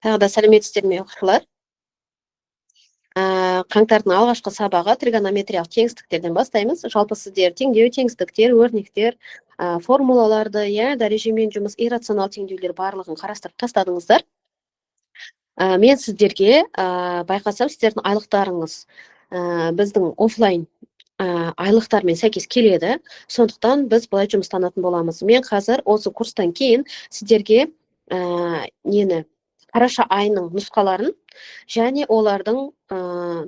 Тағы да сәлеметсіздер ме оқушылар? Қаңтардың алғашқы сабағы тригонометриялық теңістіктерден бастаймыз. Жалпы сіздер теңдеу, теңістіктер, өрнектер, формулаларды, дәрежемен жұмыс, иррационал теңдеулер барлығын қарастырып тастадыңыздар. Мен сіздерге байқасам, сіздердің айлықтарыңыз біздің офлайн айлықтармен сәйкес келеді. Сондықтан біз былай жұмыстанатын боламыз. Мен қазір осы курстан кейін сіздерге қараша айының нұсқаларын және олардың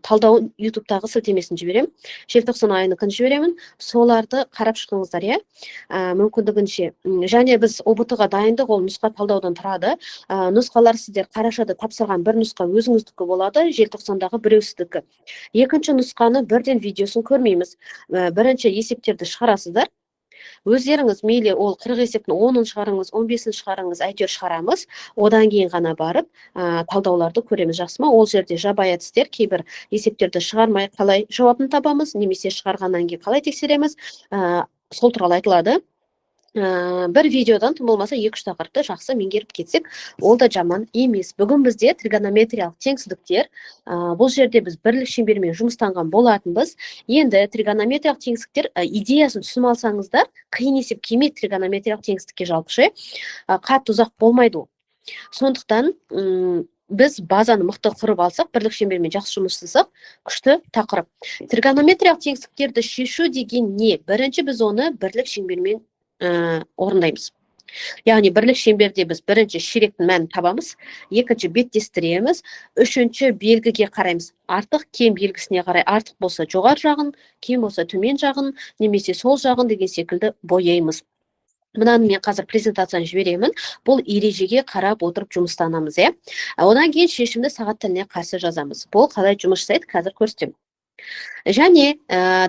талдауын ютубтағы сілтемесін жіберем. Желтоқсан айыныкін жіберемін. Соларды қарап шығыңыздар, мүмкіндігінше. Және біз ОБТ-ға дайындық, ол нұсқа талдаудан тұрады. Нұсқалар сіздер қарашада тапсырған бір нұсқа өзіңіздікі болады, желтоқсандағы біреусіздікі. Екінші нұсқаны бірден видеосын көрмейміз. Бірінші есептерді шығарасыздар. Өздеріңіз мейлі ол 40 есептің 10-ын шығарыңыз, 15-ін шығарыңыз, әйтеуір шығарамыз. Одан кейін ғана барып талдауларды көреміз, жақсы ма? Ол жерде жабайы әдістер, кейбір есептерді шығармай қалай жауабын табамыз, немесе шығарғаннан кейін қалай тексереміз, сол туралы айтылады. Бір видеодан тым болмаса 2-3 тақырыпты жақсы меңгеріп кетсек, ол да жаман емес. Бүгін бізде тригонометриялық теңсіздіктер, бұл жерде біз бірлік шеңбермен жұмыстанған болатынбыз. Енді тригонометриялық теңсіздіктер идеясын түсініп алсаңыздар, қиын есеп келмейді тригонометриялық теңсіздікке жалпы, қатты ұзақ болмайды ол. Сондықтан біз базаны мықты құрып алсақ, бірлік шеңбермен жақсы жұмыс жасасақ, күшті тақырып. Тригонометриялық теңсіздіктерді шешу деген не? Бірінші біз оны бірлік шеңбермен орындаймыз. Яғни бірлік шеңберде біз бірінші ширектің мәнін табамыз, екінші беттестіреміз, үшінші белгіге қараймыз. Артық кем белгісіне қарай, артық болса жоғар жағын, кем болса төмен жағын, немесе сол жағын деген секілді бояймыз. Мынаны мен қазір презентацияны жіберемін. Бұл ережеге қарап отырып жұмыстанамыз, Одан кейін шешімді сағат тіліне қарсы жазамыз. Бұл қалай жұмыс жасайды, қазір көрсетемін. Және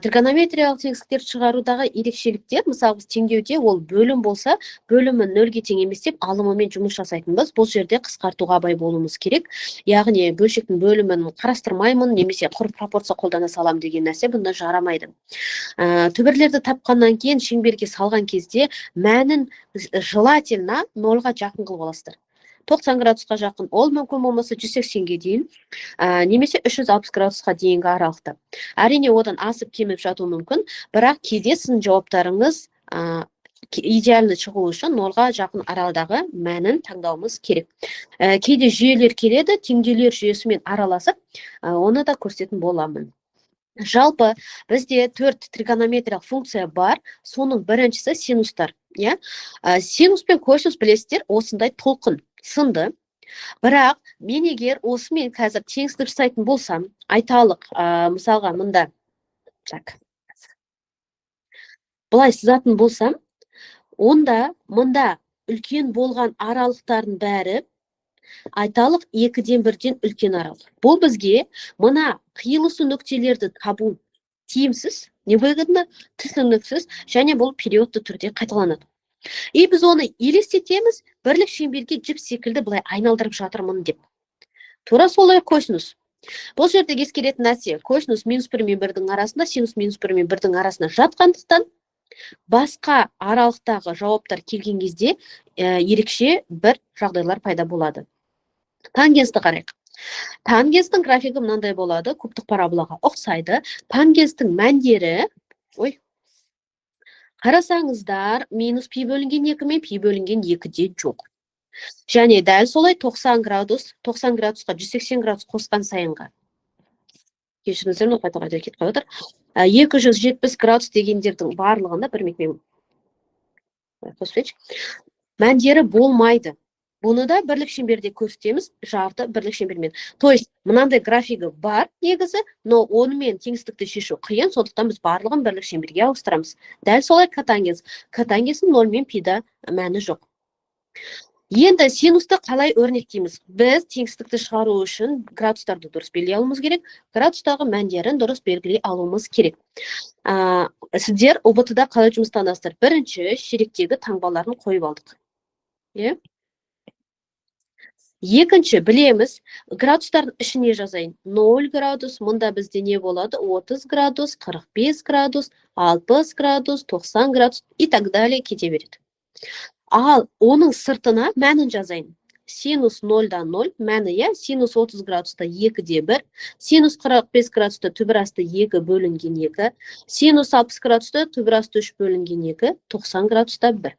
тригонометриялық теңсіздіктерді шығарудағы ерекшеліктер, мысалы біз теңдеуде ол бөлім болса, бөлімі 0-ге тең емес деп алымымен жұмыс жасайтынбыз. Бұл жерде қысқартуға абай болуымыз керек. Яғни бөлшектің бөлімін қарастырмаймын, немесе құр пропорция қолдана салам деген нәрсе бұнда жарамайды. Түбірлерді тапқаннан кейін шеңберге салған кезде мәнін желательно 0-ға жақын қылып аласыздар. 90 градусқа жақын, ол мүмкін болмаса 180-ге дейін, немесе 360 градусқа дейінгі аралықта. Әрине одан асып кеміп жату мүмкін, бірақ кейде сіздің жауаптарыңыз идеалды шығу үшін 0-ға жақын аралдағы мәнін таңдауымыз керек. Кейде жүйелер келеді, теңдеулер жүйесімен араласып, оны да көрсететін боламын. Жалпы бізде 4 тригонометриялық функция бар, соның біріншісі синустар. Синус пен косинус білесіздер, осындай толқын сынды. Бірақ мен егер осымен қазір теңсіздік жасайтын болсам, айталық, мысалға мында былай сызатын болсам, онда мында үлкен болған аралықтардың бәрі айталық 2-ден 1-ден үлкен аралық. Бұл бізге мына қиылысу нүктелерді табу тиімсіз, невыгодно, түсініксіз, және бұл периодты түрде қайталанады. Біз оны елестетеміз, бірлік шеңберге жіп секілді былай айналдырып жатырмын деп. Тура солай косинус. Бұл жерде ескеретін нәрсе, косинус -1 мен 1-дің арасында, синус -1 мен 1-дің арасында жатқандықтан, басқа аралықтағы жауаптар келген кезде ерекше бір жағдайлар пайда болады. Тангенсті қарайық. Тангенстің графигі мынандай болады, кубтық параболаға ұқсайды. Тангенстің мәндері, қарасаңыздар, минус пи бөлінген 2 мен пи бөлінген 2-де жоқ. Және дәл солай 90 градусқа 180 градус қосқан сайынға. Кешіріңіздер, қайта кетіп қалып отыр. 270 градус дегендердің барлығында мәндері болмайды. Бұны да бірлік шеңберде көрсетеміз, жарты бірлік шеңбермен. То есть, мынандай графигі бар негізі, но онымен теңсіздікті шешу қиын, сондықтан біз барлығын бірлік шеңберге ауыстырамыз. Дәл солай котангенс. Котангенстің 0 мен пида мәні жоқ. Енді синусты қалай өрнектейміз? Біз теңсіздікті шығару үшін градустарды дұрыс белгілей алуымыз керек, градустағы мәндерін дұрыс белгілей алуымыз керек. Сіздер ОБТ-да қалай жұмыстанасыздар? Бірінші ширектегі таңбаларын қойып алдық. Екінші білеміз, градустардың ішіне жазайын. 0 градус, мұнда бізде не болады? 30 градус, 45 градус, 60 градус, 90 градус и так далее кете береді. Ал оның сыртына мәнін жазайын. синус 0-дан 0, мәні, синус 30 градуста 2-де 1, синус 45 градуста түбір асты 2 бөлінген 2, синус 60 градуста түбір асты 3 бөлінген 2, 90 градуста 1.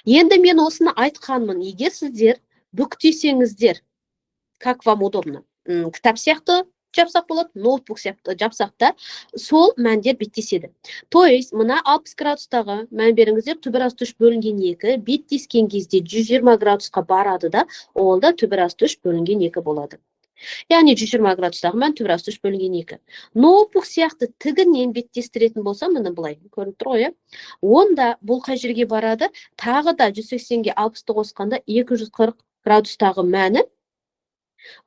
Енді мен осыны айтқанмын, егер сіздер бүктесеңіздер, как вам удобно, кітап сияқты жапсақ болады, ноутбук сияқты жапсақ та, сол мәндер беттеседі. То есть, мына 60 градустағы мән беріңіздер, түбір асты 3 бөлінген 2, беттескен кезде 120 градусқа барады да, ол да түбір асты 3 бөлінген 2 болады. Яғни 120 градустағы мән түбір асты 3 бөлінген 2. Ноутбук сияқты тігінен беттестіретін болса, міне былай көрініп тұр ғой, онда бұл қай жерге барады? Тағы да 180-ге 60-ты қосқанда 240 градустағы мәні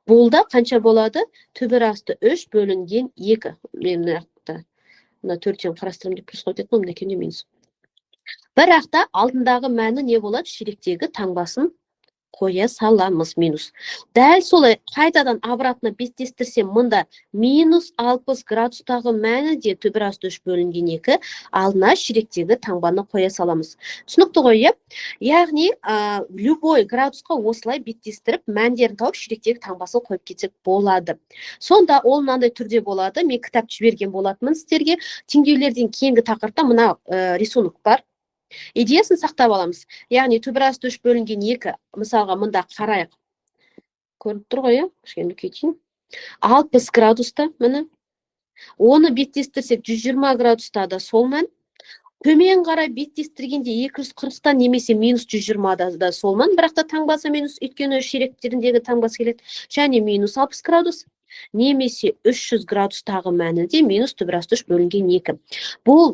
бұл да қанша болады? Түбір асты 3 бөлінген 2. Мен мына 4-тен қарастырым деп плюс қойтетін, мына кенде минус. Бірақта алдындағы мәні не болады? Ширектегі таңбасын қоя саламыз, минус. Дәл солай қайтадан обратно беттестірсем, мұнда минус 60 градустағы мәні де түбір асты 3 бөлінген 2, алдына ширектегі таңбаны қоя саламыз. Түсінікті ғой, яғни любой градусқа осылай беттестіріп, мәндерін тауып, ширектегі таңбасын қойып кетсек болады. Сонда ол мынандай түрде болады. Мен кітап жіберген болатынмын сіздерге. Теңдеулерден кейінгі тақырыпта мына рисунок бар. Идеясын сақтап аламыз. Яғни түбір асты 3 бөлінген 2, мысалға мұнда қарайық. Көрініп тұр ғой, кішкене үлкейтейін. 60 градуста, міне. Оны беттестірсек 120 градуста да сол мән. Төмен қарай беттестіргенде 240-тан немесе минус 120 да сол мән, бірақ та таңбасы минус, өйткені ширектеріндегі таңбасы келеді. Және минус 60 градус. Немесе 300 градустағы мәні де минус түбір асты 3 бөлінген 2. Бұл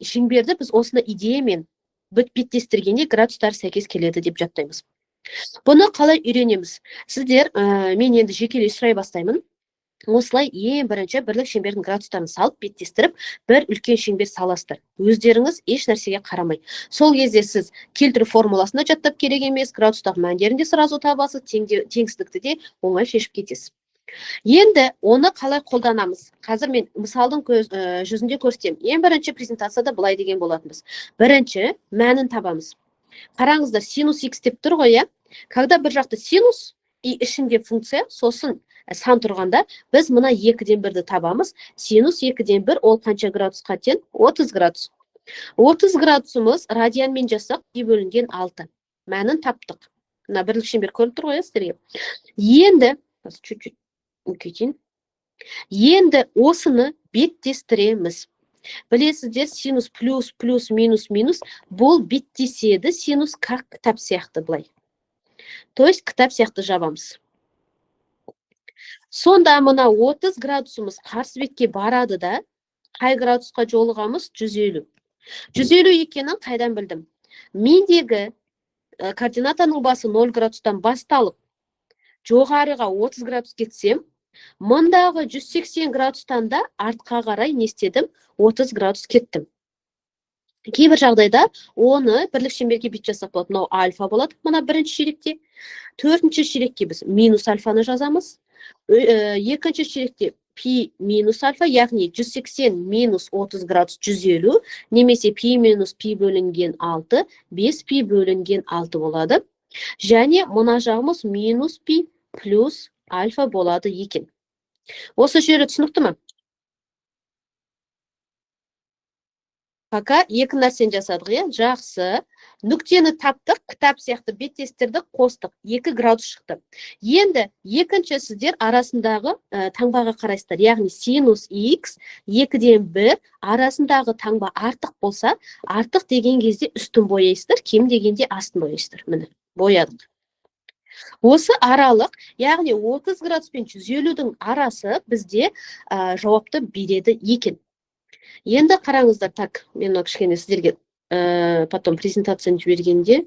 шеңберді біз осыны идеямен беттестіргенде градустар сәйкес келеді деп жаттаймыз. Бұны қалай үйренеміз? Сіздер, мен енді жекелей сұрай бастаймын. Осылай ең бірінші бірлік шеңбердің градустарын салып беттестіріп, бір үлкен шеңбер саластыр. Өздеріңіз еш нәрсеге қарамай. Сол кезде сіз келтіру формуласына жаттап керек емес, градустағы мәндерінде сразу табасыз, теңсіздікті де оңай шешіп кетесіз. Енді оны қалай қолданамыз? Қазір мен мысалдың жүзінде көрсетемін. Ең бірінші презентацияда былай деген болатынбыз. Бірінші мәнін табамыз. Қараңыздар, синус x деп тұр ғой, Когда бір жақты синус и ішінде функция, сосын сан тұрғанда, біз мына 2-ден 1-ді табамыз. Синус 2-ден 1 ол қанша градусқа тең? 30 градус. 30 градусымыз радианмен жасақ, пи бөлінген 6. Мәнін таптық. Мына бірлік шеңбер көрініп тұр ғой, сіздерге. Енді чуть-чуть үлкейтейін. Енді осыны беттестіреміз. Білесіздер, синус плюс плюс минус минус бұл беттеседі, синус как кітап сияқты былай. То есть кітап сияқты жабамыз. Сонда мына 30 градусымыз қарсы бетке барады да, қай градусқа жолығамыз? 150. 150 екенін қайдан білдім? Мендегі координатаның басы 0 градустан басталып, жоғарыға 30 градус кетсем, мұндағы 180 градустан да артқа қарай не істедім? 30 градус кеттім. Кейбір жағдайда оны бірлік шеңберге бет жасап болады. Мынау альфа болады, мына бірінші ширекте. Төртінші ширекке біз минус альфаны жазамыз. Екінші ширекте пи минус альфа, яғни 180 минус 30 градус 150, немесе пи минус пи бөлінген 6, 5 пи бөлінген 6 болады. Және мына жағымыз минус пи плюс альфа болады екен. Осы жері түсінікті ме? Пока екі нәрсен жасадық, жақсы. Нүктені таптық, кітап сияқты беттестірдік, қостық, 2 градус шықты. Енді екінші сіздер арасындағы таңбаға қарайсыздар, яғни синус x 2-ден 1 арасындағы таңба артық болса, артық деген кезде үстін бояйсыздар, кем дегенде астын бояйсыздар. Міне, боядық. Осы аралық, яғни 30 градус пен 150-дің арасы бізде жауапты береді екен. Енді қараңыздар, так, мен кішкене сіздерге потом презентацияны жібергенде.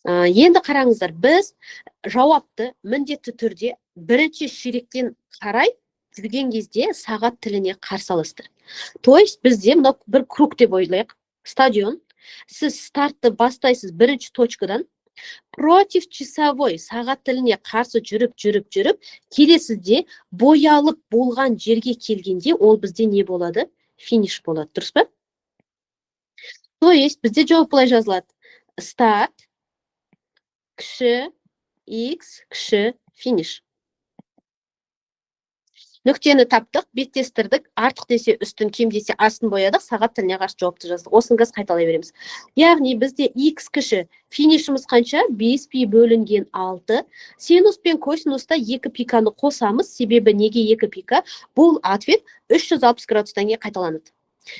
Енді қараңыздар, біз жауапты міндетті түрде бірінші ширектен қарай жүрген кезде сағат тіліне қарсы аласыздар. То есть бізде бір круг деп ойлайық, стадион. Сіз стартты бастайсыз бірінші точкадан, против часовой сағат тіліне қарсы жүріп, келесізде боялып болған жерге келгенде, ол бізде не болады? Финиш болады, дұрыс па? То есть бізде жауап былай жазылады. Старт кіші x кіші финиш. Нүктені таптық, беттестірдік, артық десе үстін, кем десе астын боядық, сағат тіліне қарсы жауапты жаздық. Осыны қазір қайталай береміз. Яғни бізде x кіші, финишіміз қанша? 5 пи бөлінген 6. Синус пен косинуста 2 пиканы қосамыз. Себебі неге 2 пика? Бұл ответ 360 градустан кейін қайталанады.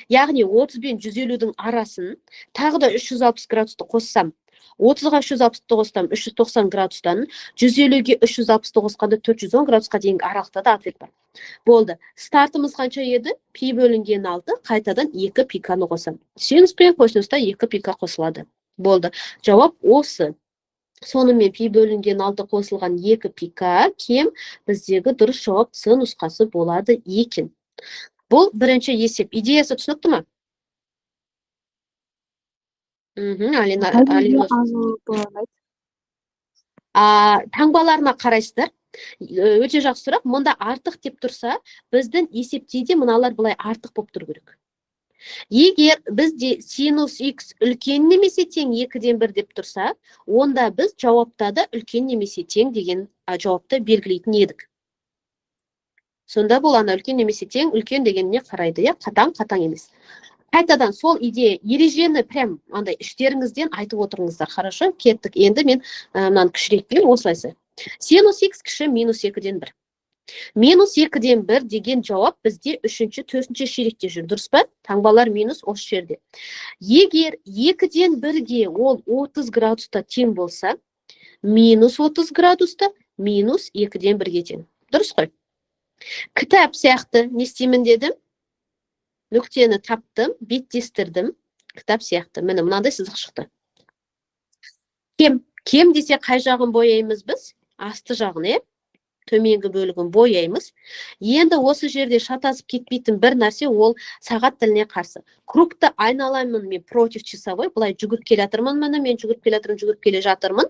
Яғни 30 пен 150-дің арасын тағы да 360 градусты қоссам, 30-ға 360-ты қоссам 390 градустан, 150-ге 360-ты қосқанда 410 градусқа дейінгі аралықта да ответ бар. Болды. Стартымыз қанша еді? Пи бөлінген 6, қайтадан 2 пиканы қосам. Синус пен косинуста 2 пика қосылады. Болды. Жауап осы. Сонымен пи бөлінген 6 қосылған 2 пика кем біздегі дұрыс жауап С нұсқасы болады екен. Бұл бірінші есеп. Идеясы түсінікті ме? Алина. Таңбаларына қарайсыздар. Өте жақсы сұрақ. Мұнда артық деп тұрса, біздің есептейде мыналар былай артық болып тұру керек. Егер бізде синус x үлкен немесе тең 2-ден 1 деп тұрса, онда біз жауапта да үлкен немесе тең деген жауапты белгілейтін едік. Сонда бұл ана үлкен немесе тең, үлкен дегеніне қарайды, қатаң емес. Қайтадан сол идея, ережені прям андай іштеріңізден айтып отырыңыздар. Хорошо, кеттік. Енді мен мынаны кішірейтпеймін, осылайсы. Синус x кіші минус 2-ден 1. Минус 2-ден 1 деген жауап бізде 3-ші, 4-ші ширекте жүр. Дұрыс па? Таңбалар минус осы жерде. Егер 2-ден 1-ге ол 30 градуста тең болса, минус 30 градуста минус 2-ден 1-ге тең. Дұрыс қой? Кітап сияқты не істеймін дедім? Нүктені таптым, беттестірдім. Кітап сияқты. Міне мынандай сызық шықты. Кем десе қай жағын бояймыз біз? Асты жағын, төменгі бөлігін бояймыз. Енді осы жерде шатасып кетпейтін бір нәрсе, ол сағат тіліне қарсы. Кругты айналаймын мен против часовой, былай жүгіріп келе жатырмын, мен жүгіріп келе жатырмын.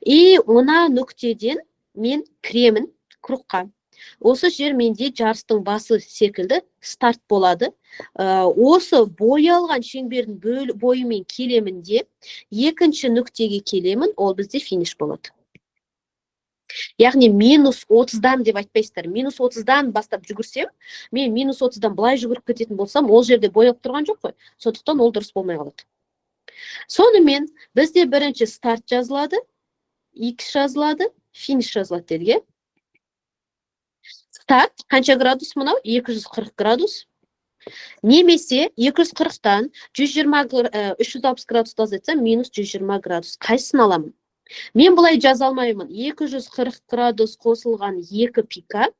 И мына нүктеден мен кіремін кругқа. Осы жер менде жарыстың басы секілді старт болады. Осы боялған шеңбердің бойымен келемін де, екінші нүктеге келемін, ол бізде финиш болады. Яғни минус 30-дан деп айтпайсыздар. Минус 30-дан бастап жүгірсем, мен минус 30-дан былай жүгіріп кететін болсам, ол жерде боялып тұрған жоқ қой. Сондықтан ол дұрыс болмай қалады. Сонымен бізде бірінші старт жазылады, x жазылады, финиш жазылады дедік. Старт қанша градус мынау? 240 градус. Немесе 240-тан 360 градусты азайтсам, минус 120 градус. Қайсысын аламын? Мен бұлай жаза алмаймын. 240 градус қосылған 2 пика.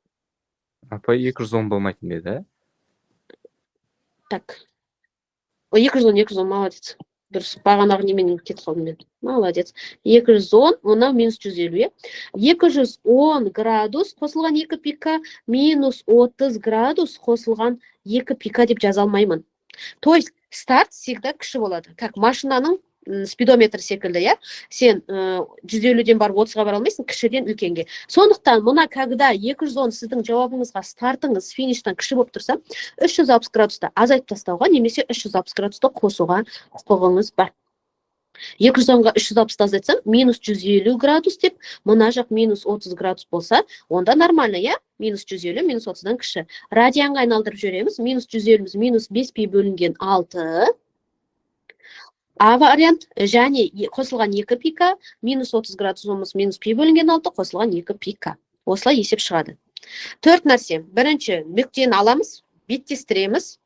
Апай 210 болмайтын беді, Так. 210, молодец. Дұрыс, бағанағы немен кетіп қалдым мен. Молодец. 210, мынау минус 150. 210 градус қосылған 2 пика, минус 30 градус қосылған 2 пика деп жаза алмаймын. То есть старт всегда кіші болады. Как машинаның спидометр секілді, сен 150-ден барып 30-ға бара алмайсың, кішіден үлкенге. Сондықтан мұна когда 210 сіздің жауабыңызға стартыңыз фиништан кіші болып тұрса, 360 градуста азайтып тастауға немесе 360 градуста қосуға құқығыңыз бар. 210-ға 360 азайтсам, минус 150 градус деп, мұна жақ минус 30 градус болса, онда нормально, минус 150, минус 30-дан кіші. Радианға айналдырып жүреміз, минус 150, минус 5 пи бөлінген 6. А вариант, және қосылған 2 пика, минус 30 градусымыз минус пи бөлінген 6, қосылған 2 пика. Осылай есеп шығады. Төрт нәрсе. Бірінші, нүктені аламыз, беттестіреміз,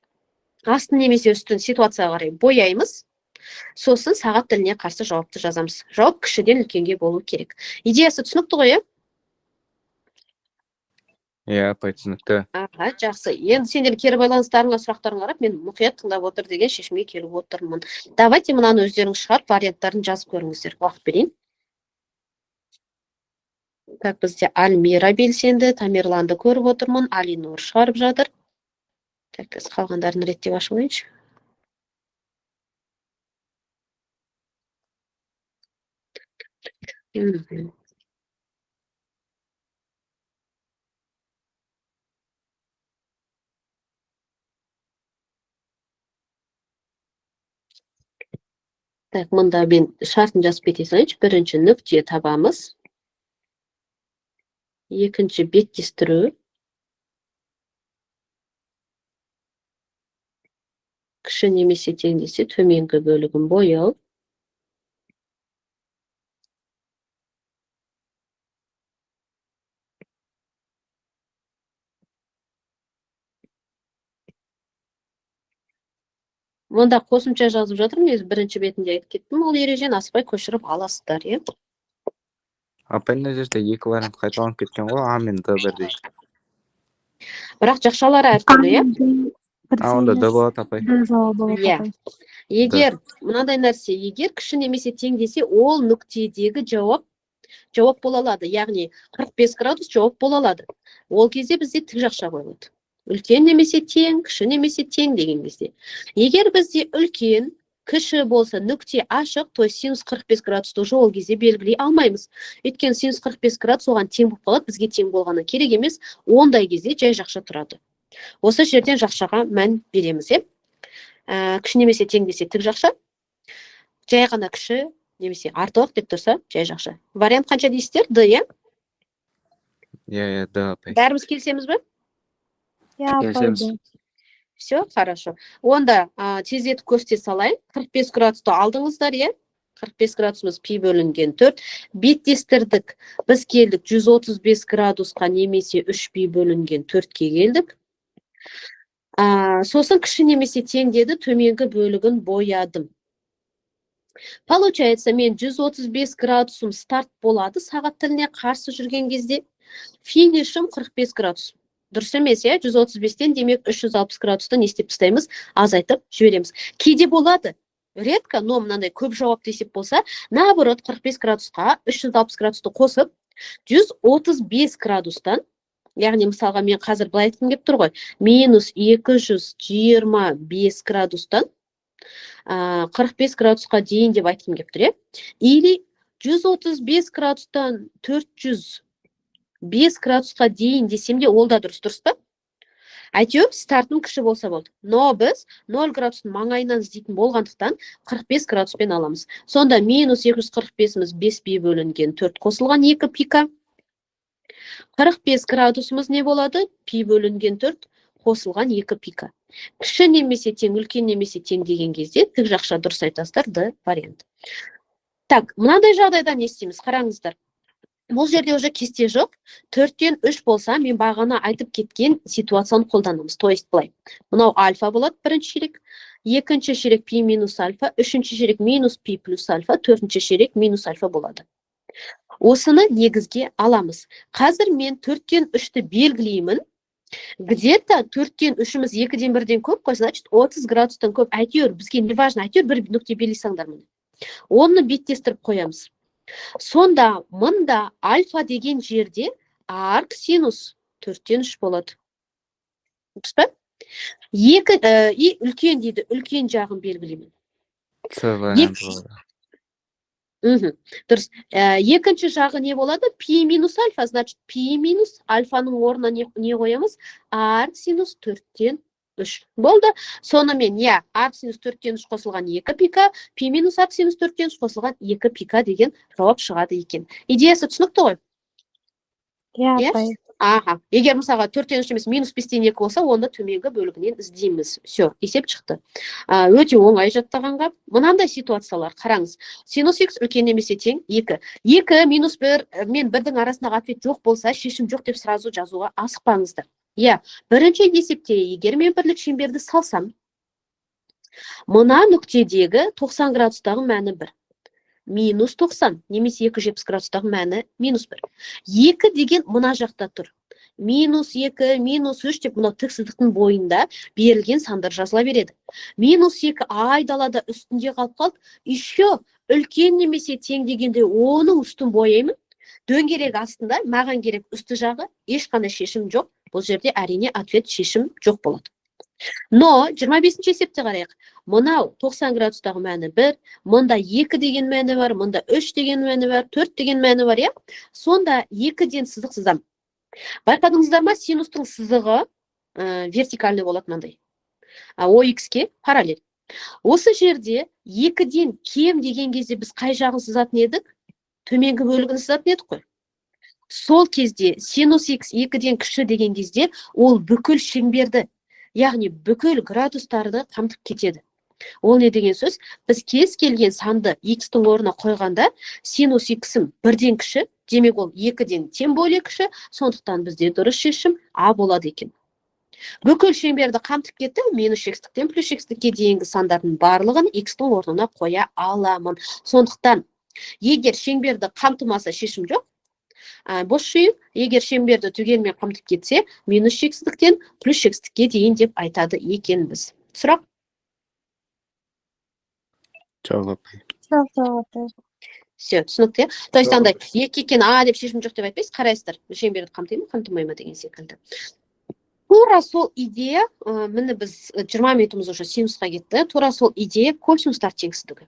астын немесе үстін ситуацияға қарай бояймыз, сосын сағат тіліне қарсы жауапты жазамыз. Жауап кішіден үлкенге болу керек. Идеясы түсінікті ғой, апай түсінікті. Жақсы. Енді сендер кері байланыстарыңа, сұрақтарыңа қарап, мен мұқият тыңдап отыр деген шешімге келіп отырмын. Давайте мынаны өздеріңіз шығарып, варианттарын жазып көріңіздер. Уақыт берейін. Так, бізде Альмира белсенді, Тамерланды көріп отырмын, Алинур шығарып жатыр. Так, қалғандарын реттеп ашып ойыншы. Так, мында мен шартын жазып кете салайыншы. Бірінші нүкте табамыз. Екінші беттестіру. Кіші немесе тең десе төменгі бөлігін бояу. Мұнда қосымша жазып жатырмын, мен бірінші бетінде айтып кеттім, ол ережені аспай көшіріп аласыздар, иә. Апай мына жерде екі вариант қайталанып кеткен ғой, А мен Д бірдей. Бірақ жақшалары әртүрлі, иә. Онда Д болады апай. Иә. Егер мынандай нәрсе, егер кіші немесе тең десе, ол нүктедегі жауап бола алады. Яғни 45 градус жауап бола алады. Ол кезде бізде тік жақша қойылады. Үлкен немесе тең, кіші немесе тең деген кезде. Егер бізде үлкен, кіші болса, нүкте ашық, то есть синус 45 градусты уже ол кезде белгілей алмаймыз. Өйткені синус 45 градус оған тең болып қалады, бізге тең болғаны керек емес, ондай кезде жай жақша тұрады. Осы жерден жақшаға мән береміз, е. Кіші немесе тең десе тік жақша, жай ғана кіші немесе артық деп тұрса, жай жақша. Вариант қанша дейсіздер? Д, е? Иә, Д апай. Бәріміз келісеміз бе? Келісеміз. Все, хорошо. Онда тездетіп көрсете салайын. 45 градусты алдыңыздар, е? 45 градусымыз пи бөлінген 4. Беттестірдік. Біз келдік 135 градусқа немесе 3 пи бөлінген 4-ке келдік. Сосын кіші немесе тең деді, төменгі бөлігін боядым. Получается, мен 135 градусым старт болады, сағат тіліне қарсы жүрген кезде. Финишім 45 градус. Дұрыс емес, е? 135-тен демек 360 градусты не істеп тастаймыз, азайтып жібереміз. Кейде болады, редко, но мынандай көп жауап десеп болса, наоборот 45 градусқа 360 градусты қосып, 135 градустан, яғни мысалға мен қазір былай айтқым келіп тұр ғой, минус 225 градустан 45 градусқа дейін деп айтқым келіп тұр, е? Или 135 градустан 405 градусқа дейін десем де ол да дұрыс па? Әйтеуір стартым кіші болса болды. Но біз 0 градустың маңайынан іздейтін болғандықтан 45 градуспен аламыз. Сонда минус 245-іміз 5 пи бөлінген 4 қосылған 2 пика. 45 градусымыз не болады? Пи бөлінген 4 қосылған 2 пика. Кіші немесе тең, үлкен немесе тең деген кезде тік жақша дұрыс айтасыздар, Д вариант. Так, мынандай жағдайда не істейміз? Қараңыздар. Бұл жерде уже кесте жоқ. 4-тен 3 болса, мен бағана айтып кеткен ситуацияны қолданамыз. То есть былай. Мынау альфа болады бірінші ширек, екінші ширек пи минус альфа, үшінші ширек минус пи плюс альфа, төртінші ширек минус альфа болады. Осыны негізге аламыз. Қазір мен 4-тен 3-ті белгілеймін. Где-то 4-тен 3-іміз 2-ден 1-ден көп қой, значит 30 градустан көп. Әйтеуір бізге не важно, әйтеуір бір нүкте белгілесеңдер міне. Оны беттестіріп қоямыз. Сонда мында альфа деген жерде арк синус 4-тен 3 болады. Дұрыс па? Үлкен дейді, үлкен жағын белгілеймін. С вариант болады. Дұрыс. Екінші жағы не болады? Пи минус альфа, значит, пи минус альфаның орнына не қоямыз? Арк синус 4-тен 3. Болды. Сонымен, арк синус 4-тен 3 қосылған 2 пика, пи минус арк синус 4-тен 3 қосылған 2 пика деген жауап шығады екен. Идеясы түсінікті ғой? Иә. Егер мысалға 4-тен 3 емес минус 5-тен 2 болса, онда төменгі бөлігінен іздейміз. Все, есеп шықты. Өте оңай жаттағанға. Мынандай ситуациялар, қараңыз. Синус x үлкен немесе тең 2. 2 минус 1 мен 1-дің арасындағы ответ жоқ болса, шешім жоқ деп сразу жазуға асықпаңыздар. Бірінші есепте, егер мен бірлік шеңберді салсам, мына нүктедегі 90 градустағы мәні 1. Минус 90, немесе 270 градустағы мәні минус 1. 2 деген мына жақта тұр. Минус 2, минус 3 деп мына тіксіздіктің бойында берілген сандар жазыла береді. Минус 2 айдалада үстінде қалып қалды. Еще үлкен немесе тең дегенде оның үстін бояймын. Дөңгелек астында маған керек үсті жағы, ешқандай шешім жоқ. Бұл жерде әрине ответ шешім жоқ болады. Но 25-ші есепте қарайық. Мынау 90 градустағы мәні 1, мұнда 2 деген мәні бар, мұнда 3 деген мәні бар, 4 деген мәні бар, е? Сонда 2-ден сызық сызам. Байқадыңыздар ма, синустың сызығы вертикальный болады мынандай. OX-ке параллель. Осы жерде 2-ден кем деген кезде біз қай жағын сызатын едік? Төменгі бөлігін сызатын едік қой. Сол кезде синус x 2-ден кіші деген кезде ол бүкіл шеңберді, яғни бүкіл градустарды қамтып кетеді. Ол не деген сөз? Біз кез келген санды x-тің орнына қойғанда синус x-ім 1-ден кіші, демек ол 2-ден тем более кіші, сондықтан бізде дұрыс шешім А болады екен. Бүкіл шеңберді қамтып кетті, минус x-тіктен плюс x-тікке дейінгі сандардың барлығын x-тің орнына қоя аламын. Сондықтан, егер шеңберді қамтымаса шешім жоқ, бос жиып, егер шеңберді түгелмен қамтып кетсе, минус x-тіктен плюс x-тікке дейін деп айтады екенбіз. Сұрақ? Жоқ апай. Жоқ, апай. Все, түсінікті. То есть андай, екі екен А деп шешім жоқ деп айтпайсыз, қарайсыздар. Шеңберді қамтаймын, қамтымаймын деген секілді. Тура сол идея, міне біз 20 минутымыз уже синусқа кетті. Тура сол идея косинустар теңсіздігі.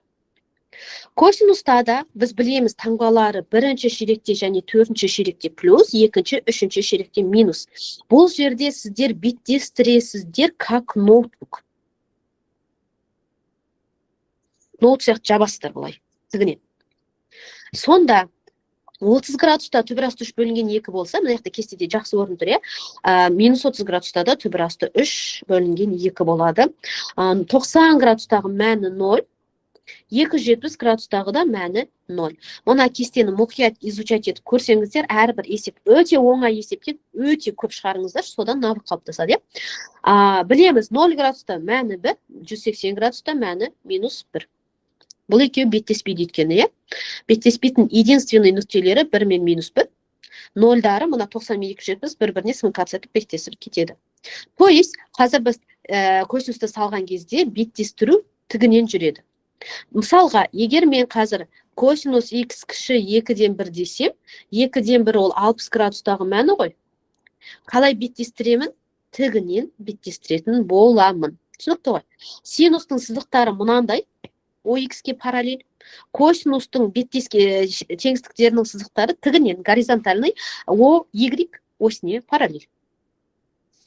Косинуста да біз білеміз таңбалары бірінші ширекте және төртінші ширекте плюс, екінші, үшінші ширекте минус. Бұл жерде сіздер беттестіресіздер как ноутбук. Ноут сияқты жабасыздар былай, тігінен. Сонда 30 градуста түбір асты 3 бөлінген 2 болса, мына жақта кестеде жақсы орын тұр, минус 30 градуста да түбір асты 3 бөлінген 2 болады. 90 градустағы мәні 0, 270 градустағы да мәні 0. Мұна кестені мұқият изучать етіп көрсеңіздер, әрбір есеп өте оңай есептен өте көп шығарыңыздар, содан навык қалыптасады. Білеміз 0 градуста мәні 1, 180 градуста мәні минус 1. Бұл екеуі беттеспейді өйткені, беттеспейтін единственный нүктелері 1 мен минус 1. Нольдары мұна 90 мен 270 бір-біріне сымқатыс етіп беттесіп кетеді. То есть, қазір біз косинусты салған кезде беттестіру тігінен жүреді. Мысалға, егер мен қазір косинус x кіші 2-ден 1 десем, 2-ден 1 ол 60 градустағы мәні ғой. Қалай беттестіремін? Тігінен беттестіретін боламын. Түсінікті ғой. Синустың сызықтары мұнандай, OX-ке параллель. Косинустың теңістіктерінің сызықтары тігінен горизонтальный OY осіне параллель.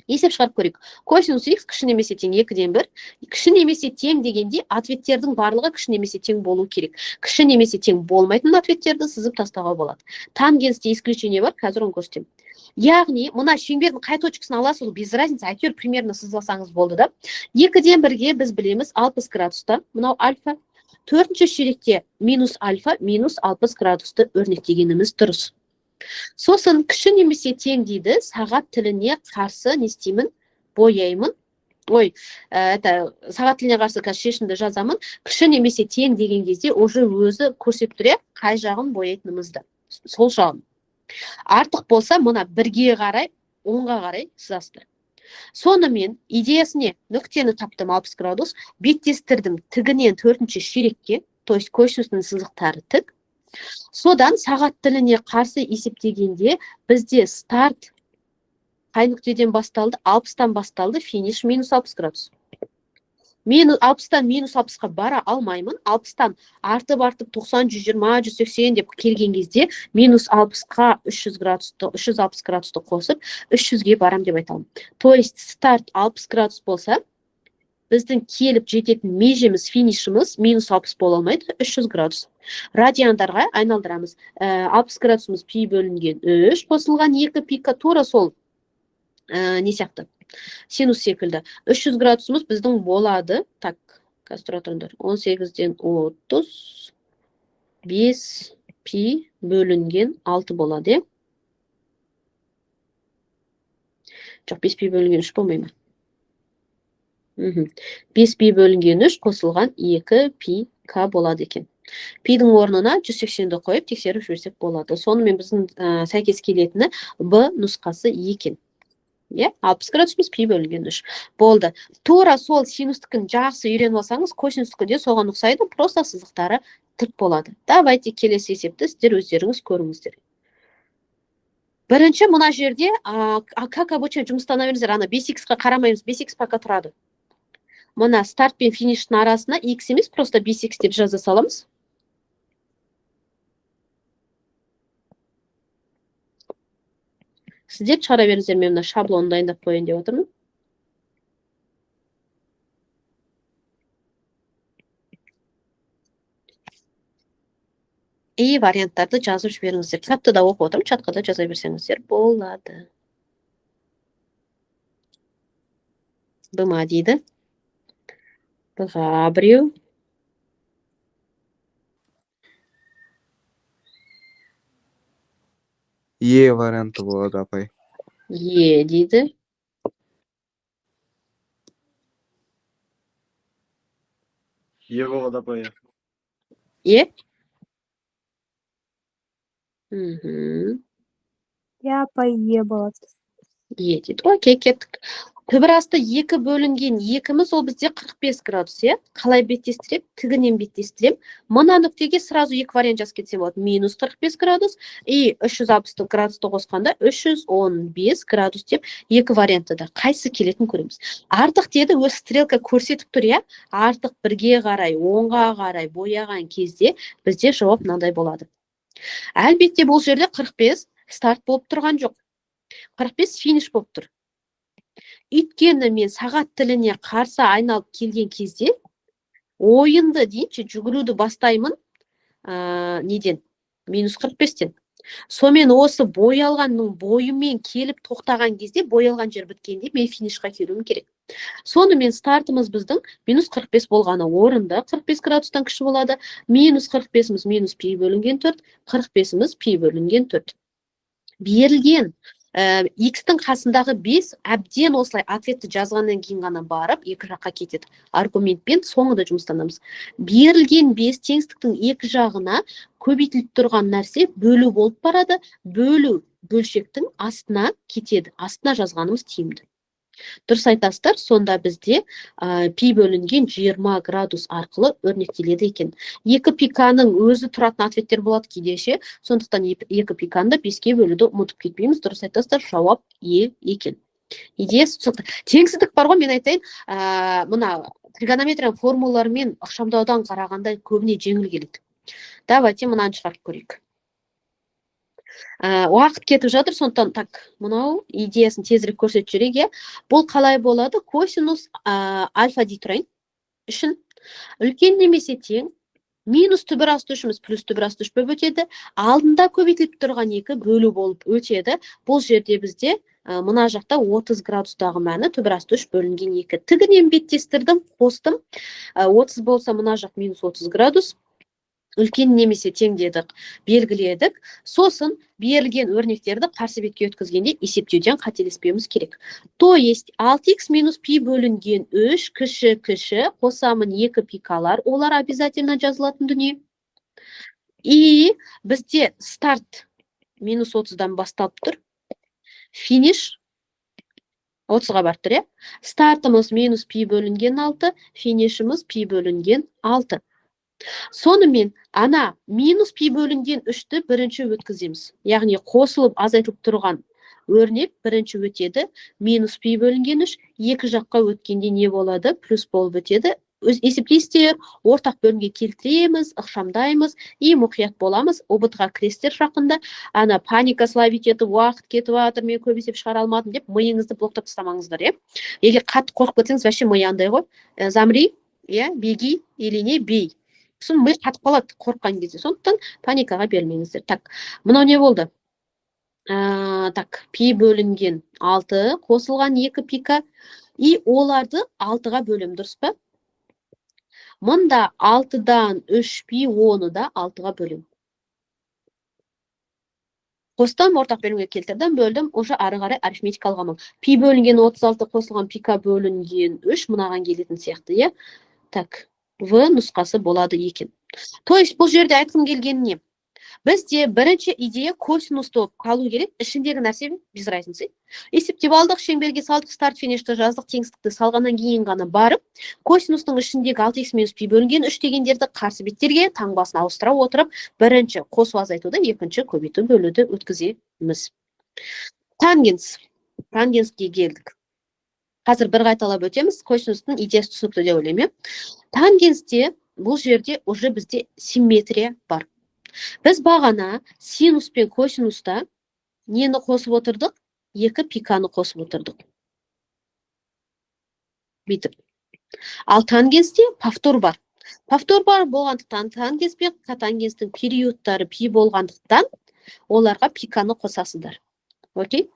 Есеп шығарып көрейік. Косинус x кіші немесе тең 2-ден 1. Кіші немесе тең дегенде ответтердің барлығы кіші немесе тең болу керек. Кіші немесе тең болмайтын ответтерді сызып тастауға болады. Тангенсте исключение бар, қазір оны көрсетемін. Яғни, мұна шеңбердің қай точкасын аласыз, ол без разницы, әйтеуір примерно сызбасаңыз болды да. 2-ден 1-ге біз білеміз 60 градуста, мынау альфа. 4-ші ширекте минус альфа, минус 60 градусты өрнектегеніміз дұрыс. Сосын кіші немесе тең дейді, сағат тіліне қарсы не істеймін, бояймын. Сағат тіліне қарсы шешімді жазамын. Кіші немесе тең деген кезде уже өзі көрсетіп тұр, қай жағын бояйтынымызды. Сол жағын. Артық болса, мұна 1-ге қарай, 10-ға қарай сызасыздар. Сонымен идеясыне нүктені таптым 60 градус, беттестірдім тігінен 4-ші ширекке, то есть косинустың сызықтары тік. Содан сағат тіліне қарсы есептегенде бізде старт қай нүктеден басталды? 60-тан басталды, финиш минус 60 градус. 60-тан минус 60-қа бара алмаймын. 60-тан артып 90, 120, 180 деп келген кезде минус 60-қа 360 градусты қосып 300-ге барам деп айтамын. То есть старт 60 градус болса, біздің келіп жететін межеміз, финишіміз минус 60 бола алмайды, 300 градус. Радиандарға айналдырамыз. 60 градусымыз пи бөлінген 3, қосылған 2 пика тура сол не сияқты? Синус секілді. 300 градусымыз біздің болады. Так, қазір тұра тұрыңдар. 18-ден 30, 5 пи бөлінген 6 болады. Жоқ, 5 пи бөлінген 3 болмаймы? 5 пи бөлінген 3 қосылған 2 пи к болады екен. Пидің орнына 180-ді қойып тексеріп жіберсек болады. Сонымен біздің сәйкес келетіні Б нұсқасы екен. 60 градусымыз пи бөлінген 3. Болды. Тура сол синустікін жақсы үйреніп алсаңыз, косинустікі де соған ұқсайды, просто сызықтары тік болады. Давайте келесі есепті сіздер өздеріңіз көріңіздер. Бірінші мұна жерде, как обычно жұмыстана беріңіздер, 5x-қа қарамаймыз, 5x пока тұрады. Мұна старт пен фиништің арасына x емес, просто 5x деп жаза саламыз. Сіздер шығара беріңіздер, мен шаблонын дайындап қойын деп отырмын. И варианттарды жазып жіберіңіздер. Кітапты да оқып отырмын, чатқа да жаза берсеңіздер болады. Бұма дейді. Бұға біреу. Е варианты болады, апай. Е дейді. Е болады апай. Е? Мгм. Иә апай, е болады. Е дейді. Окей, кеттік. Түбірасты 2 бөлінген 2-міз ол бізде 45 градус, е? Қалай беттестірем? Тігінен беттестірем. Мына нүктеге сразу 2 вариант жазып кетсем болады. Минус 45 градус и 360 градусты қосқанда 315 градус деп 2 вариантты да. Қайсы келетін көреміз. Артық деді, өз стрелка көрсетіп тұр, е? Артық 1-ге қарай, 10-ға қарай бояған кезде бізде жауап мынандай болады. Әлбетте бұл жерде 45 старт болып тұрған жоқ. 45 финиш болып тұр. Өйткені мен сағат тіліне қарсы айналып келген кезде ойынды дейінші жүгіруді бастаймын неден? Минус 45-тен. Сонымен осы боялғанның бойымен келіп тоқтаған кезде, боялған жер біткенде мен финишқа келуім керек. Сонымен стартымыз біздің минус 45 болғаны орынды, 45 градустан кіші болады. Минус 45-міз минус пи бөлінген 4, 45-міз пи бөлінген 4. Берілген x-тің қасындағы 5 әбден осылай ответті жазғаннан кейін ғана барып, екі жаққа кетеді. Аргументпен соңында жұмыстанамыз. Берілген 5 теңістіктің екі жағына көбейтіліп тұрған нәрсе бөлу болып барады. Бөлу бөлшектің астына кетеді. Астына жазғанымыз тиімді. Дұрыс айтасыздар, сонда бізде пи бөлінген 20 градус арқылы өрнектеледі екен. 2 пиканың өзі тұратын ответтер болады кейдеше, сондықтан 2 пиканы 5-ке бөлуді ұмытып кетпейміз. Дұрыс айтасыздар, жауап Е екен. Идеясы түсінікті. Теңсіздік бар ғой, мен айтайын, мына тригонометрия формулаларымен ықшамдаудан қарағанда көбіне жеңіл келеді. Давайте мынаны шығарып көрейік. Уақыт кетіп жатыр, сондықтан так, мынау идеясын тезірек көрсетіп жіберейік. Бұл қалай болады? Косинус альфа дей тұрайын. Үшін үлкен немесе тең минус түбір асты 3-міз плюс түбір асты 3 болып өтеді. Алдында көбейтіліп тұрған 2 бөлу болып өтеді. Бұл жерде бізде мына жақта 30 градустағы мәні түбір асты 3 бөлінген 2. Тігінен беттестірдім, қостым. 30 болса мына жақ минус 30 градус. Үлкен немесе тең дедік, белгіледік. Сосын берілген өрнектерді қарсы бетке өткізгенде есептеуден қателеспеуіміз керек. То есть 6x минус пи бөлінген 3 кіші қосамын 2 пикалар, олар обязательно жазылатын дүние. И бізде старт минус 30-дан басталып тұр. Финиш 30-ға барып тұр, е? Стартымыз минус пи бөлінген 6, финишіміз пи бөлінген 6. Сонымен, ана минус пи бөлінген 3-ті бірінші өткіземіз. Яғни қосылып азайтылып тұрған өрнек бірінші өтеді. Минус пи бөлінген 3, екі жаққа өткенде не болады? Плюс болып өтеді. Есептейсіздер, ортақ бөлінге келтіреміз, ықшамдаймыз, и мұқият боламыз. Обытға крестер жақында, ана паника словить етіп, уақыт кетіп жатыр, мен көп есеп шығара алмадым деп, миыңызды блоктап тастамаңыздар, е? Егер қатты қорқып кетсеңіз, вообще миы андай ғой. Замри, беги или не бей. Сосын ми қатып қалады қорыққан кезде. Сондықтан паникаға бермеңіздер. Так, мынау не болды? Так, пи бөлінген 6, қосылған 2 пика, и оларды 6-ға бөлем, дұрыс па? Мұнда 6-дан 3 пи, 10-ы да 6-ға бөлем. Қостан ортақ бөлімге келтірдім, бөлдім, уже ары қарай арифметика алғамын. Пи бөлінген 36, қосылған пика бөлінген 3, мынаған келетін сияқты, е? Так, В нұсқасы болады екен. То есть бұл жерде айтқым келген не? Бізде бірінші идея косинусты болып қалу керек, ішіндегі нәрсе без разницы. Есептеп алдық, шеңберге салдық, старт финишті жаздық, теңістікті салғаннан кейін ғана барып, косинустың ішіндегі 6x минус пи бөлінген 3 дегендерді қарсы беттерге таңбасын ауыстыра отырып, бірінші қосу азайтуды, екінші көбейту бөлуді өткіземіз. Тангенске келдік. Қазір бір қайталап өтеміз, косинустың идеясы түсінікті деп ойлаймын. Тангенсте бұл жерде уже бізде симметрия бар. Біз бағана синус пен косинуста нені қосып отырдық? 2 пиканы қосып отырдық. Бүйтіп. Ал тангенсте повтор бар. Повтор бар болғандықтан тангенс пен котангенстің периодтары пи болғандықтан оларға пиканы қосасыздар. Окей?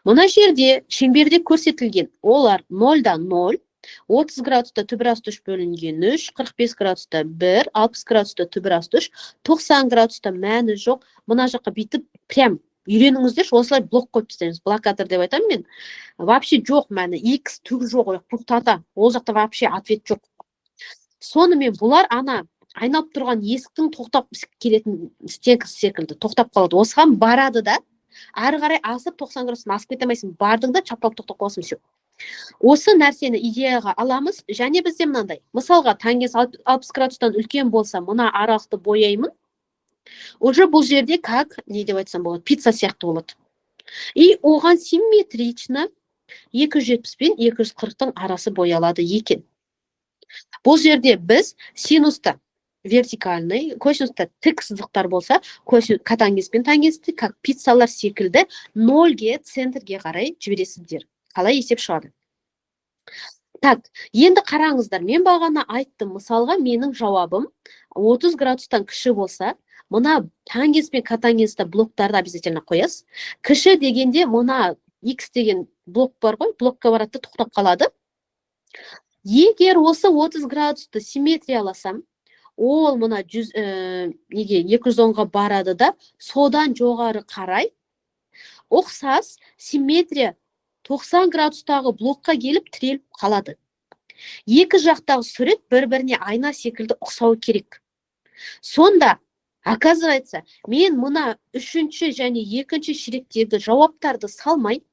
Мына жерде шеңберде көрсетілген олар 0-дан 0, 30 градуста түбір асты 3 бөлінген 3, 45 градуста 1, 60 градуста түбір асты 3, 90 градуста мәні жоқ. Мына жаққа бүйтіп прям үйреніңіздерші, осылай блок қойып тастаңыз. Блокатор деп айтамын мен. Вообще жоқ мәні, x түк жоқ, пустата. Ол жақта вообще ответ жоқ. Сонымен бұлар ана айналып тұрған есіктің тоқтап келетін стенкасы секілді тоқтап қалады. Осыған барады да, ары қарай асып 90 градустан асып кете алмайсың. Бардың да чапталып тоқтап қаласың, все. Осы нәрсені идеяға аламыз, және бізде мынандай. Мысалға, тангенс 60 градустан үлкен болса, мына аралықты бояймын. Уже бұл жерде как, не деп айтсам болады, пицца сияқты болады. И оған симметрично 270 пен 240-тың арасы боялады екен. Бұл жерде біз синуста вертикальный, косинуста тік сызықтар болса, котангенс пен тангенсті, как пиццалар секілді, 0-ге центрге қарай жібересіздер. Қалай есеп шығады? Так, енді қараңыздар, мен бағана айттым, мысалға менің жауабым 30 градустан кіші болса, мына тангенс пен котангенсті блоктарды обязательно қоясыз. Кіші дегенде мына x деген блок бар ғой, блокқа барады, тоқтап қалады. Егер осы 30 градусты симметрияласам, ол мына 210-ға барады да, содан жоғары қарай ұқсас симметрия 90 градустағы блокқа келіп тіреліп қалады. Екі жақтағы сурет бір-біріне айна секілді ұқсауы керек. Сонда, оказывается, мен мына 3-ші және 2-ші ширектегі жауаптарды салмай,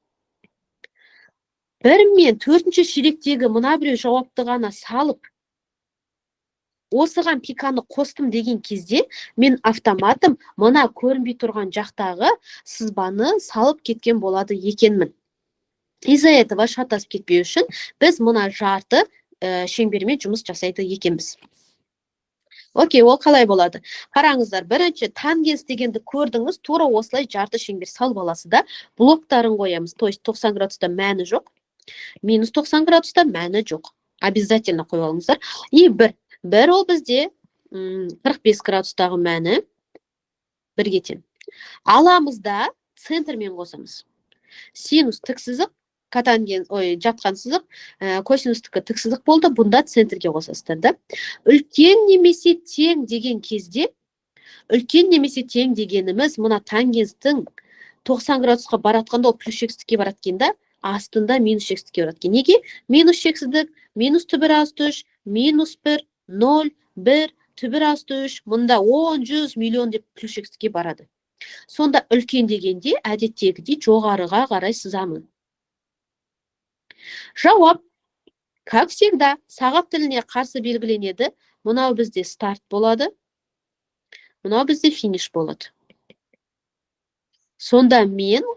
1 мен 4-ші ширектегі мына біреу жауапты ғана салып, осыған пиканы қостым деген кезде, мен автоматым мына көрінбей тұрған жақтағы сызбаны салып кеткен болады екенмін. Из-за этого шатасып кетпеу үшін біз мына жарты шеңбермен жұмыс жасайды екенбіз. Окей, ол қалай болады? Қараңыздар, бірінші тангенс дегенді көрдіңіз, тура осылай жарты шеңбер салып аласыз да, блоктарын қоямыз. То есть 90 градуста мәні жоқ, минус 90 градуста мәні жоқ. Обязательно қойып алыңыздар. И бір ол бізде 45 градустағы мәні бірге тең. Аламыз да центрмен қосамыз. Синус тік сызық, жатқан сызық, косинустікі тік сызық болды, бұнда центрге қосасыздар да. Үлкен немесе тең деген кезде, үлкен немесе тең дегеніміз мына тангенстің 90 градусқа баратқанда ол плюс шексіздікке баратқанда, астында минус шексіздікке баратқан. Неге? Минус шексіздік, минус түбір асты 3, минус 1, 0, 1, түбір асты 3, мұнда 10, 100, миллион деп плюс шексіздікке барады. Сонда үлкен дегенде әдеттегідей жоғарыға қарай сызамын. Жауап, как всегда, сағат тіліне қарсы белгіленеді. Мынау бізде старт болады, мынау бізде финиш болады. Сонда мен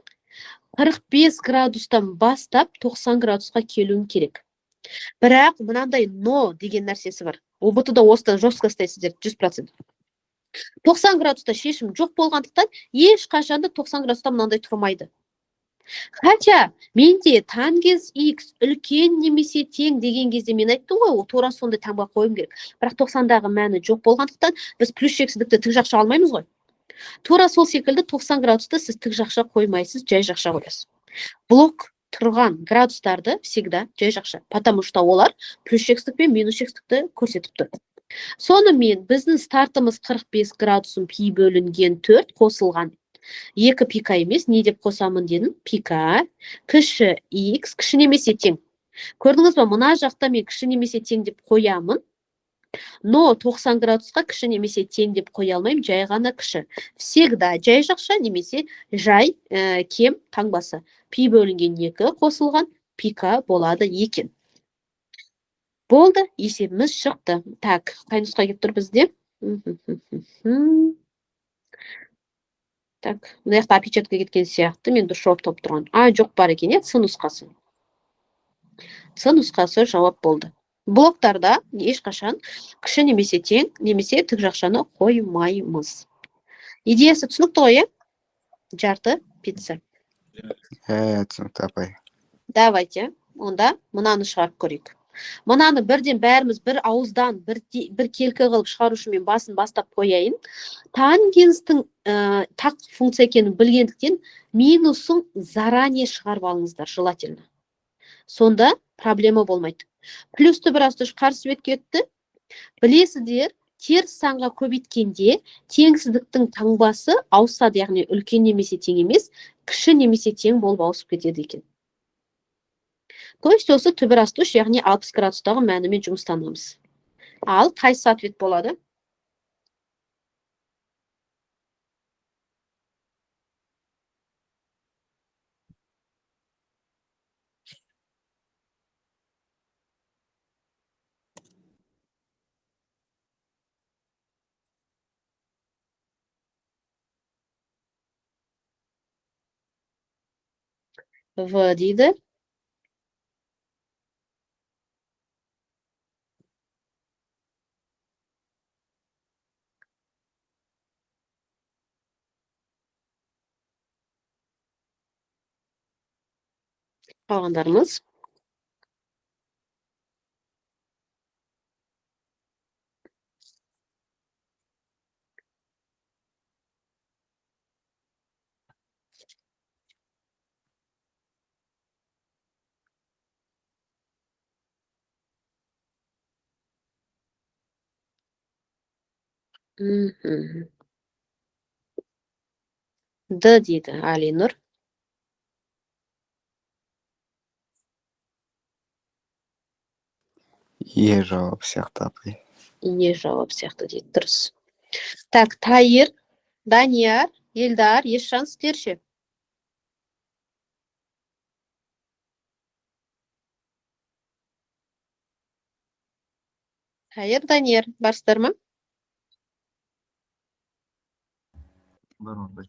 45 градустан бастап 90 градусқа келуім керек. Бірақ мынандай но деген нәрсесі бар. ОБТ-да осыдан жостқа істейсіздер 100%. 90 градуста шешім жоқ болғандықтан, ешқашанда 90 градуста мынандай тұрмайды. Хотя, менде тангенс x үлкен немесе тең деген кезде мен айттым ғой, тура сондай таңба қойым керек. Бірақ 90-дағы мәні жоқ болғандықтан, біз плюс шексіздікті тік жақша алмаймыз ғой. Тура сол секілді 90 градусты сіз тік жақша қоймайсыз, жай жақша қоясыз. Блок тұрған градустарды всегда жай жақша, потому что олар плюс шексіздік пен минус шексіздікті көрсетіп тұр. Сонымен біздің стартымыз 45 градусын пи бөлінген 4 қосылған. 2 пика емес, не деп қосамын дедім? Пика, кіші x, кіші немесе тең. Көрдіңіз ба, мына жақта мен кіші немесе тең деп қоямын. Но 90 градусқа кіші немесе тең деп қоя алмайым, жай ғана кіші. Всегда жай жақша немесе жай кем таңбасы. Пи бөлінген 2 қосылған пика болады екен. Болды, есебіміз шықты. Так, қай нұсқа кеп тұр бізде? Так, мына жақта опечатка кеткен сияқты, мен дұрыс жауап тауып тұрған. Жоқ бар екен, С нұсқасы. С нұсқасы жауап болды. Блоктарда ешқашан кіші немесе тең, немесе тік жақшаны қоймаймыз. Идеясы түсінікті ғой, жарты пицца. түсінікті апай. Давайте, онда мынаны шығарып көрейік. Мынаны бірден бәріміз бір ауыздан бір келкі қылып шығару үшін мен басын бастап қояйын. Тангенстің тақ функция екенін білгендіктен минусын заранее шығарып алыңыздар, желательно. Сонда проблема болмайды. Плюсті бір асты қарсы бетке өтті. Білесіздер, теріс санға көбейткенде теңсіздіктің таңбасы ауысады, яғни үлкен немесе тең емес, кіші немесе тең болып ауысып кетеді екен. То есть осы түбір асты үш, яғни 60 градустағы мәнімен жұмыстанамыз. Ал қайсы ответ болады? В дейді. Қалғандарымыз. Д дейді Алинұр. Е жауап сияқты апай. Не жауап сияқты дейді, дұрыс. Так, Тайыр, Данияр, Елдар, Ешжан, сіздерше. Тайыр, Данияр, барсыздар ма? Бармын апай.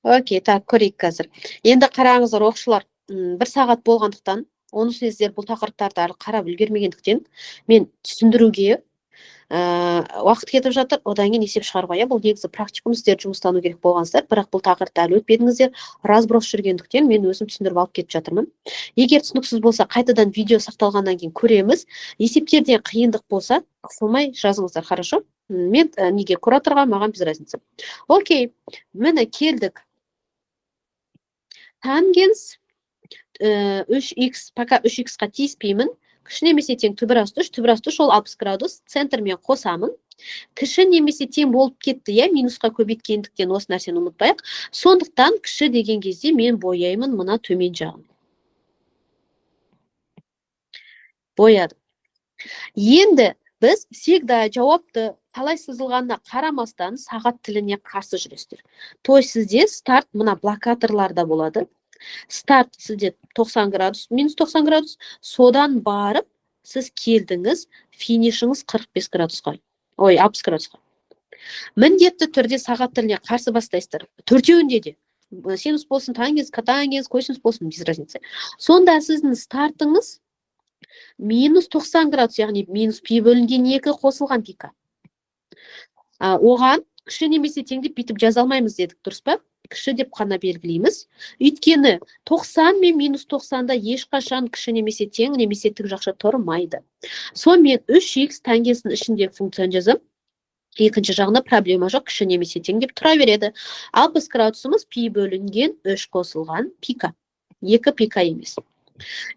Окей, так, көрейік қазір. Енді қараңыздар, оқушылар, бір сағат болғандықтан, оның сіздер бұл тақырыптарды әлі қарап үлгермегендіктен, мен түсіндіруге уақыт кетіп жатыр, одан кейін есеп шығарып, бұл негізі практикум, сіздер жұмыстану керек болғансыздар, бірақ бұл тақырыпты әлі өтпедіңіздер, разброс жүргендіктен мен өзім түсіндіріп алып кетіп жатырмын. Егер түсініксіз болса, қайтадан видео сақталғаннан кейін көреміз. Есептерден қиындық болса, қысылмай жазыңыздар, хорошо? Мен неге кураторға, маған без разницы. Окей, міне келдік. Тангенс 3х, пока 3х-қа тиіспеймін. Кіші немесе тең түбір асты үш, ол 60 градус, центрмен қосамын. Кіші немесе тең болып кетті, минусқа көбейткендіктен осы нәрсені ұмытпайық. Сондықтан кіші деген кезде мен бояймын мына төмен жағын. Боядым. Енді біз всегда жауапты қалай сызылғанына қарамастан сағат тіліне қарсы жүресіздер. То есть сізде старт мына блокаторларда болады. Старт сізде 90 градус, минус 90 градус, содан барып, сіз келдіңіз, финишіңіз 45 градусқа, 60 градусқа. Міндетті түрде сағат тіліне қарсы бастайсыздар. Төртеуінде де. Синус болсын, тангенс, котангенс, косинус болсын, без разницы. Сонда сіздің стартыңыз минус 90 градус, яғни минус пи бөлінген 2 қосылған пика. Оған кіші немесе тең деп бүйтіп жаза алмаймыз дедік, дұрыс па? Кіші деп қана белгілейміз. Өйткені 90 мен минус 90-да ешқашан кіші немесе тең немесе тік жақша тұрмайды. Сонымен 3х тангенсінің ішіндегі функцияны жазам. Екінші жағына проблема жоқ, кіші немесе тең деп тұра береді. 60 градусымыз пи бөлінген 3 қосылған пика. 2 пика емес.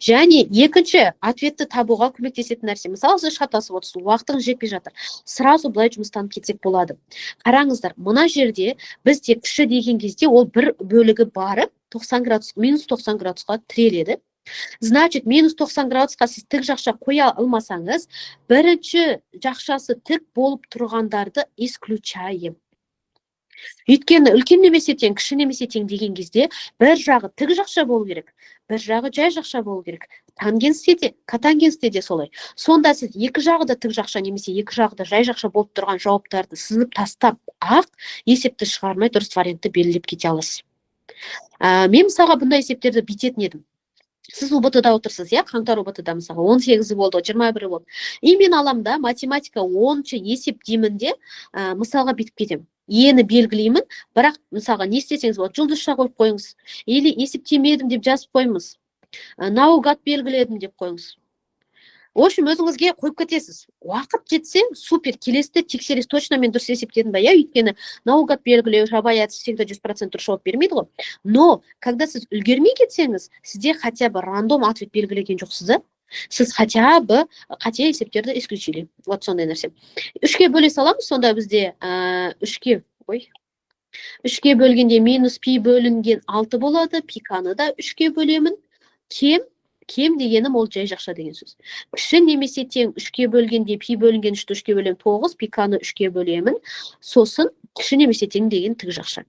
Және екінші ответті табуға көмектесетін нәрсе. Мысалы, сіз шатасып отырсыз, уақытыңыз жетпей жатыр. Сразу былай жұмыстанып кетсек болады. Қараңыздар, мына жерде біз тек кіші деген кезде ол бір бөлігі барып 90 градус, минус 90 градусқа тіреледі. Значит, минус 90 градусқа сіз тік жақша қоя алмасаңыз, бірінші жақшасы тік болып тұрғандарды исключаем. Өйткені үлкен немесе тең, кіші немесе тең деген кезде бір жағы тік жақша болу керек, бір жағы жай жақша болу керек. Тангенсте де, котангенсте де солай. Сонда сіз екі жағы да тік жақша немесе екі жағы да жай жақша болып тұрған жауаптарды сызып тастап ақ есепті шығармай дұрыс вариантты белгілеп кете аласыз. Мен мысалға бұндай есептерді бүйтетін едім. Сіз УБТ-да отырсыз, қаңтар УБТ-да мысалға 18 болды, 21 болды. И мен аламда математика 10-шы есеп деймін де, мысалға бүйтіп кетем. ені белгілеймін, бірақ мысалға не істесеңіз болады, жұлдызша қойып қойыңыз, или есептемедім деп жазып қойыңыз, наугад белгіледім деп қойыңыз. В общем, өзіңізге қойып кетесіз. Уақыт жетсе, супер, келесіде тексересіз, точно мен дұрыс есептедім ба, өйткені наугад белгілеу, жабайы әдіс всегда 100% дұрыс жауап бермейді ғой. Но, когда сіз үлгермей кетсеңіз, сізде хотя бы рандом ответ белгілеген жоқсыз да, сіз хотя бы қате есептерді исключили. Вот сондай нәрсе. Үшке бөле саламыз, сонда бізде үшке бөлгенде минус пи бөлінген 6 болады, пиканы да үшке бөлемін. Кем дегенім ол жай жақша деген сөз. Кіші немесе тең үшке бөлгенде пи бөлінген 3-ті үшке бөлем 9, пиканы үшке бөлемін. Сосын кіші немесе тең деген тік жақша.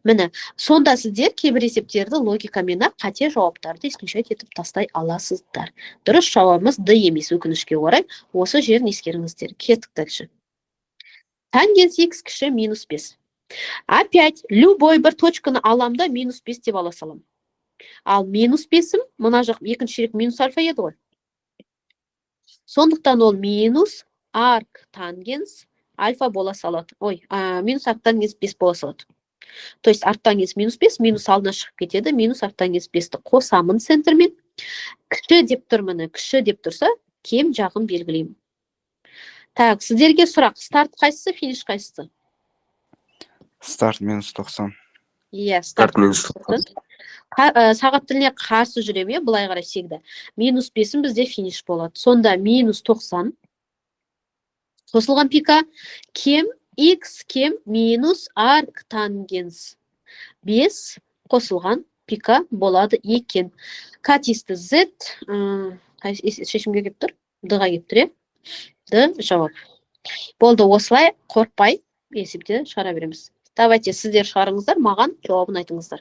Міне, сонда сіздер кейбір есептерді логикамен қате жауаптарды исключать етіп тастай аласыздар. Дұрыс жауабымыз Д емес, өкінішке орай. Осы жерін ескеріңіздер. Кеттік дальше. Тангенс x кіші минус 5. Опять, любой бір точканы аламда минус 5 деп ала салам. Ал минус 5-ім, мұна жақ екінші ширек минус альфа еді ғой. Сондықтан ол минус арк тангенс альфа бола салады. Минус арк тангенс 5 бола салады. То есть арк тангенс минус 5, минус алдына шығып кетеді, минус арк тангенс 5-ті қосамын центрмен. Кіші деп тұрмын, кіші деп тұрса, кем жағын белгілеймін. Так, сіздерге сұрақ, старт қайсысы, финиш қайсысы? Старт минус 90. Старт минус 90. Сағат тіліне қарсы жүрем, бұлай қарай сегді. Минус 5-ім бізде финиш болады. Сонда минус 90. Қосылған пика кем x кем минус арк тангенс 5 қосылған пика болады екен. Катисті z шешімге кеп тұр? Д-ға кеп тұр, Д жауап. Болды, осылай қорқпай есепте шығара береміз. Давайте сіздер шығарыңыздар, маған жауабын айтыңыздар.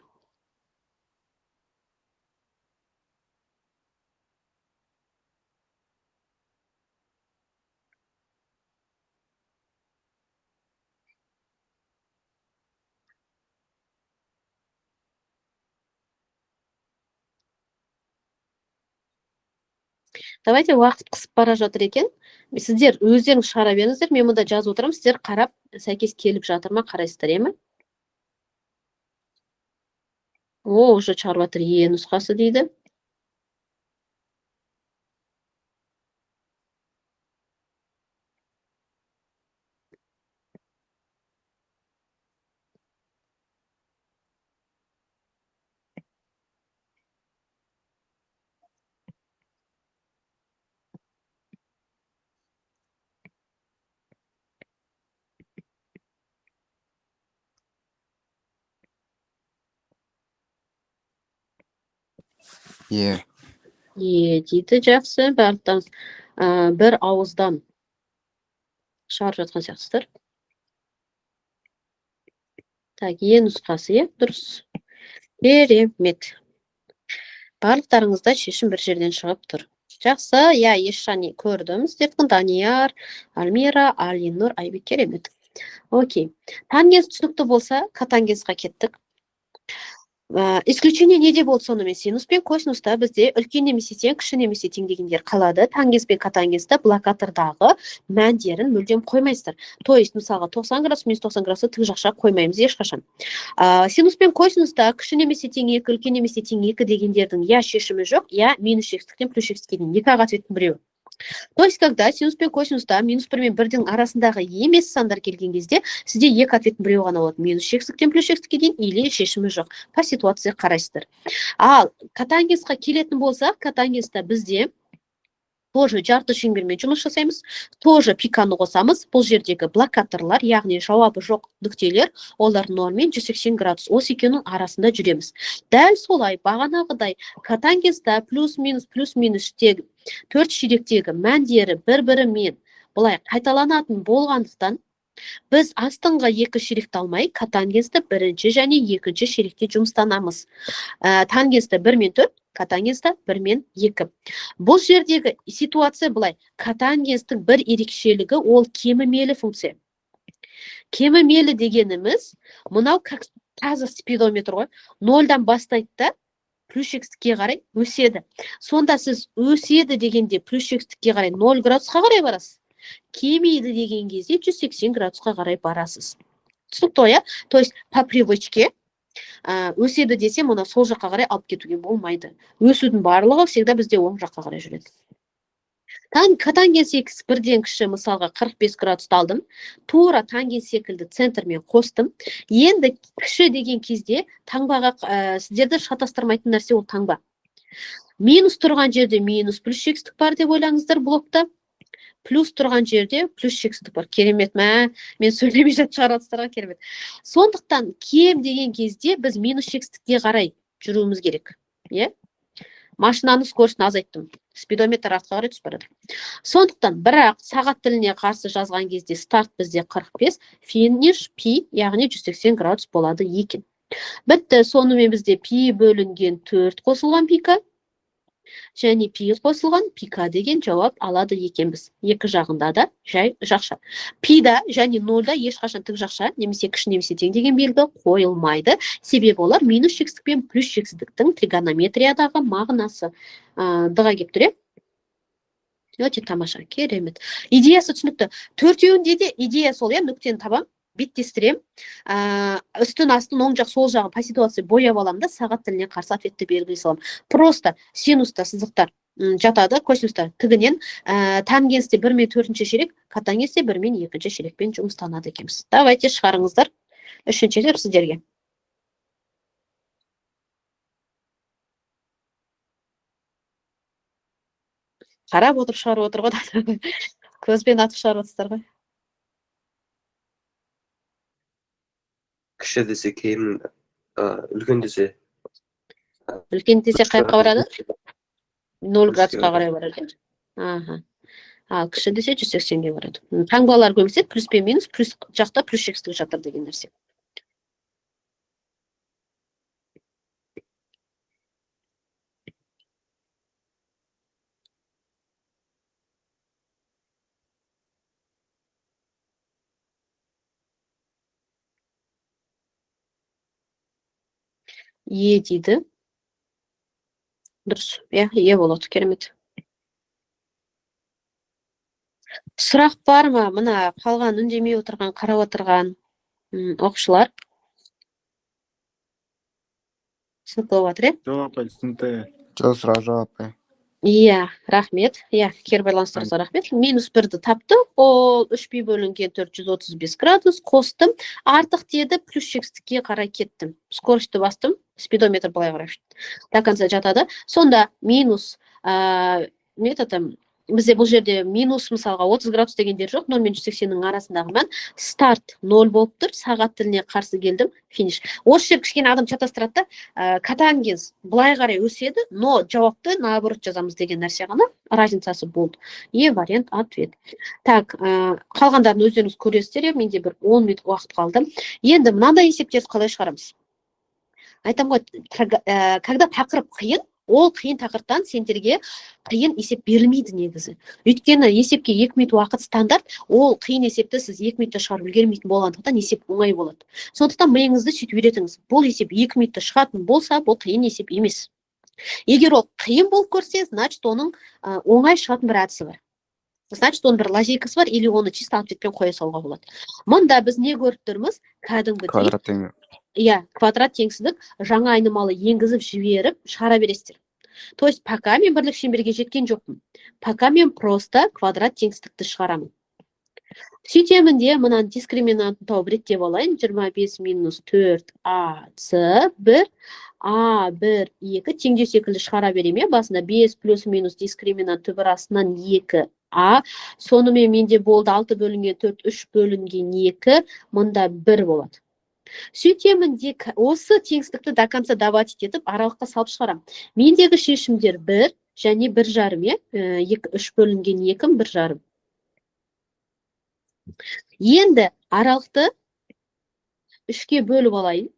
Давайте уақыт қысып бара жатыр екен. Сіздер өздерің шығара беріңіздер, мен мұнда жазып отырамын, сіздер қарап, сәйкес келіп жатыр ма, қарайсыздар, емі? Уже шығарып жатыр, нұсқасы дейді. Дейді, жақсы, барлықтан бір ауыздан шығарып жатқан сияқтысыздар. Так, нұсқасы, дұрыс. Керемет. Барлықтарыңызда шешім бір жерден шығып тұр. Жақсы, ешшаны көрдім. Сіздердің Данияр, Альмира, Алинур, Айбек, керемет. Окей. Тангенс түсінікті болса, котангенсқа кеттік. Исключение неде болды сонымен? Синус пен косинуста бізде үлкен немесе тең, кіші немесе тең дегендер қалады. Тангенс пен котангенста блокатордағы мәндерін мүлдем қоймайсыздар. То есть, мысалға 90 градус, минус 90 градусты тік жақша қоймаймыз ешқашан. Синус пен косинуста кіші немесе тең 2, үлкен немесе тең 2 дегендердің шешімі жоқ, минус x-тіктен плюс x-ке дейін. Екі ответтің біреуі. То есть, когда синус пен косинуста минус 1 мен 1-дің арасындағы емес сандар келген кезде, сізде екі ответтің біреуі ғана болады. Минус x-тіктен плюс x-ке дейін или шешімі жоқ. По ситуация қарайсыздар. Ал котангенсқа келетін болсақ, котангенста бізде тоже жарты шеңбермен жұмыс жасаймыз, тоже пиканы қосамыз. Бұл жердегі блокаторлар, яғни жауабы жоқ нүктелер, олар нормен 180 градус. Осы екеуінің арасында жүреміз. Дәл солай, бағанағыдай котангенста плюс-минус тегі 4 ширектегі мәндері бір-бірімен бұлай қайталанатын болғандықтан, біз астыңғы екі ширекті алмай, котангенсті бірінші және екінші ширекте жұмыстанамыз. Тангенсті 1 мен 4, котангенсті 1 мен 2. Бұл жердегі ситуация бұлай. Котангенстің бір ерекшелігі ол кемімелі функция. Кемімелі дегеніміз, мұнау қазір спидометр ғой, 0-дан бастайды да, плюс x-ке қарай өседі. Сонда сіз өседі дегенде плюс x-ке қарай 0 градусқа қарай барасыз. Кемейді деген кезде 180 градусқа қарай барасыз. түсінікті ғой, иә? То есть по привычке өседі десе, мұны сол жаққа қарай алып кетуге болмайды. Өсудің барлығы всегда бізде оң жаққа қарай жүреді. Тангенс x бірден кіші, мысалға 45 градусты алдым. Тура тангенс секілді центрмен қостым. Енді кіші деген кезде таңбаға сіздерді шатастырмайтын нәрсе ол таңба. Минус тұрған жерде минус плюс шексіздік бар деп ойлаңыздар блокта. Плюс тұрған жерде плюс шексіздік бар. Керемет мә, мен сөйлемей жатып шығаратыстарға керемет. Сондықтан кем деген кезде біз минус шексіздікке қарай жүруіміз керек. Машинаның скоростын азайттым. Спидометр артқа қарай түсіп барады. Сондықтан, бірақ сағат тіліне қарсы жазған кезде старт бізде 45, финиш пи, яғни 180 градус болады екен. Бітті, сонымен бізде пи бөлінген 4 қосылған пика, және пи қосылған пика деген жауап алады екенбіз. Екі жағында да жай жақша. Пида және нолда ешқашан тік жақша, немесе кіші немесе тең деген белгі қойылмайды. Себебі олар минус шексіздік пен плюс шексіздіктің тригонометриядағы мағынасы. Дыға кеп тұр, өте тамаша, керемет. Идеясы түсінікті. Төртеуінде де идея сол, нүктені табам, беттестірем, үстін астын оң жақ сол жағын по ситуация бояп алам да, сағат тіліне қарсы ответті белгілей салам. Просто синуста сызықтар жатады, косинуста тігінен, тангенсте 1 мен 4-ші ширек, котангенсте 1 мен 2-ші ширекпен жұмыстанады екенбіз. Давайте шығарыңыздар. Үшінші етіп сіздерге. Қарап отырып шығарып отыр ғой. Көзбен атып шығарып отырсыздар ғой. Кіші десе кейін үлкен десе. Үлкен десе қайыққа барады? 0 градусқа қарай барады. Ал кіші десе 180-ге барады. Таңбалар көмсе плюс пен минус, плюс жақта плюс шексіздік жатыр деген нәрсе. Е дейді. Дұрыс. Е болады, керемет. Сұрақ бар ма? Мына қалған үндемей отырған, қарап отырған оқушылар. Түсінікті болып жатыр, Жоқ, апай, түсінікті. Жоқ, сұрақ жоқ, апай. Рахмет. Кері байланыстырыңызға рахмет. Минус 1-ді тапты. Ол 3 бөлінген 435 градус. Қостым. Артық деді, плюс шексіздікке қарай кеттім. Скоростьті бастым. Спидометр былай қарай. До конца жатады. Сонда минус методым. Бізде бұл жерде минус мысалға 30 градус дегендер жоқ. 0 мен 180-ның арасындағы мән. Старт 0 болып тұр. Сағат тіліне қарсы келдім. Финиш. Осы жер кішкене адам шатастырады. Котангенс былай қарай өседі, но жауапты наоборот жазамыз деген нәрсе ғана. Разницасы болды. Вариант ответ. Так, қалғандарын өздеріңіз көресіздер. Менде бір 10 минут уақыт қалды. Енді мынандай есептерді қалай шығарамыз? Айтам ғой, когда тақырып қиын, ол қиын тақырыптан сендерге қиын есеп берілмейді негізі. Өйткені есепке 2 минут уақыт стандарт, ол қиын есепті сіз 2 минутта шығарып үлгермейтін болғандықтан есеп оңай болады. Сондықтан миыңызды сөйтіп үйретіңіз. Бұл есеп 2 минутта шығатын болса, бұл қиын есеп емес. Егер ол қиын болып көрсе, значит оның оңай шығатын бір әдісі бар. Значит, оның бір лазейкасы бар, или оны чисто ответпен қоя салуға болады. Мұнда біз не көріп тұрмыз? Квадрат теңдік. Квадрат теңсіздік жаңа айнымалы енгізіп жіберіп шығара бересіздер. То есть, пока мен бірлік шеңберге жеткен жоқпын. Пока мен просто квадрат теңсіздікті шығарамын. Сөйтемін де, мұнан дискриминантын тауып реттеп алайын. 25 минус 4 АС 1 А1 2 теңдеу секілді шығара береме. Басында 5 плюс минус дискриминант түбір астынан 2 А. Сонымен менде болды 6 бөлінген 4, 3 бөлінген 2, мұнда 1 болады. Сөйтемін де, осы теңсіздікті до конца даватить етіп, аралыққа салып шығарам. Мендегі шешімдер 1 және 1,5, 3 бөлінген 2, 1,5. Енді аралықты 3-ке бөліп алайын.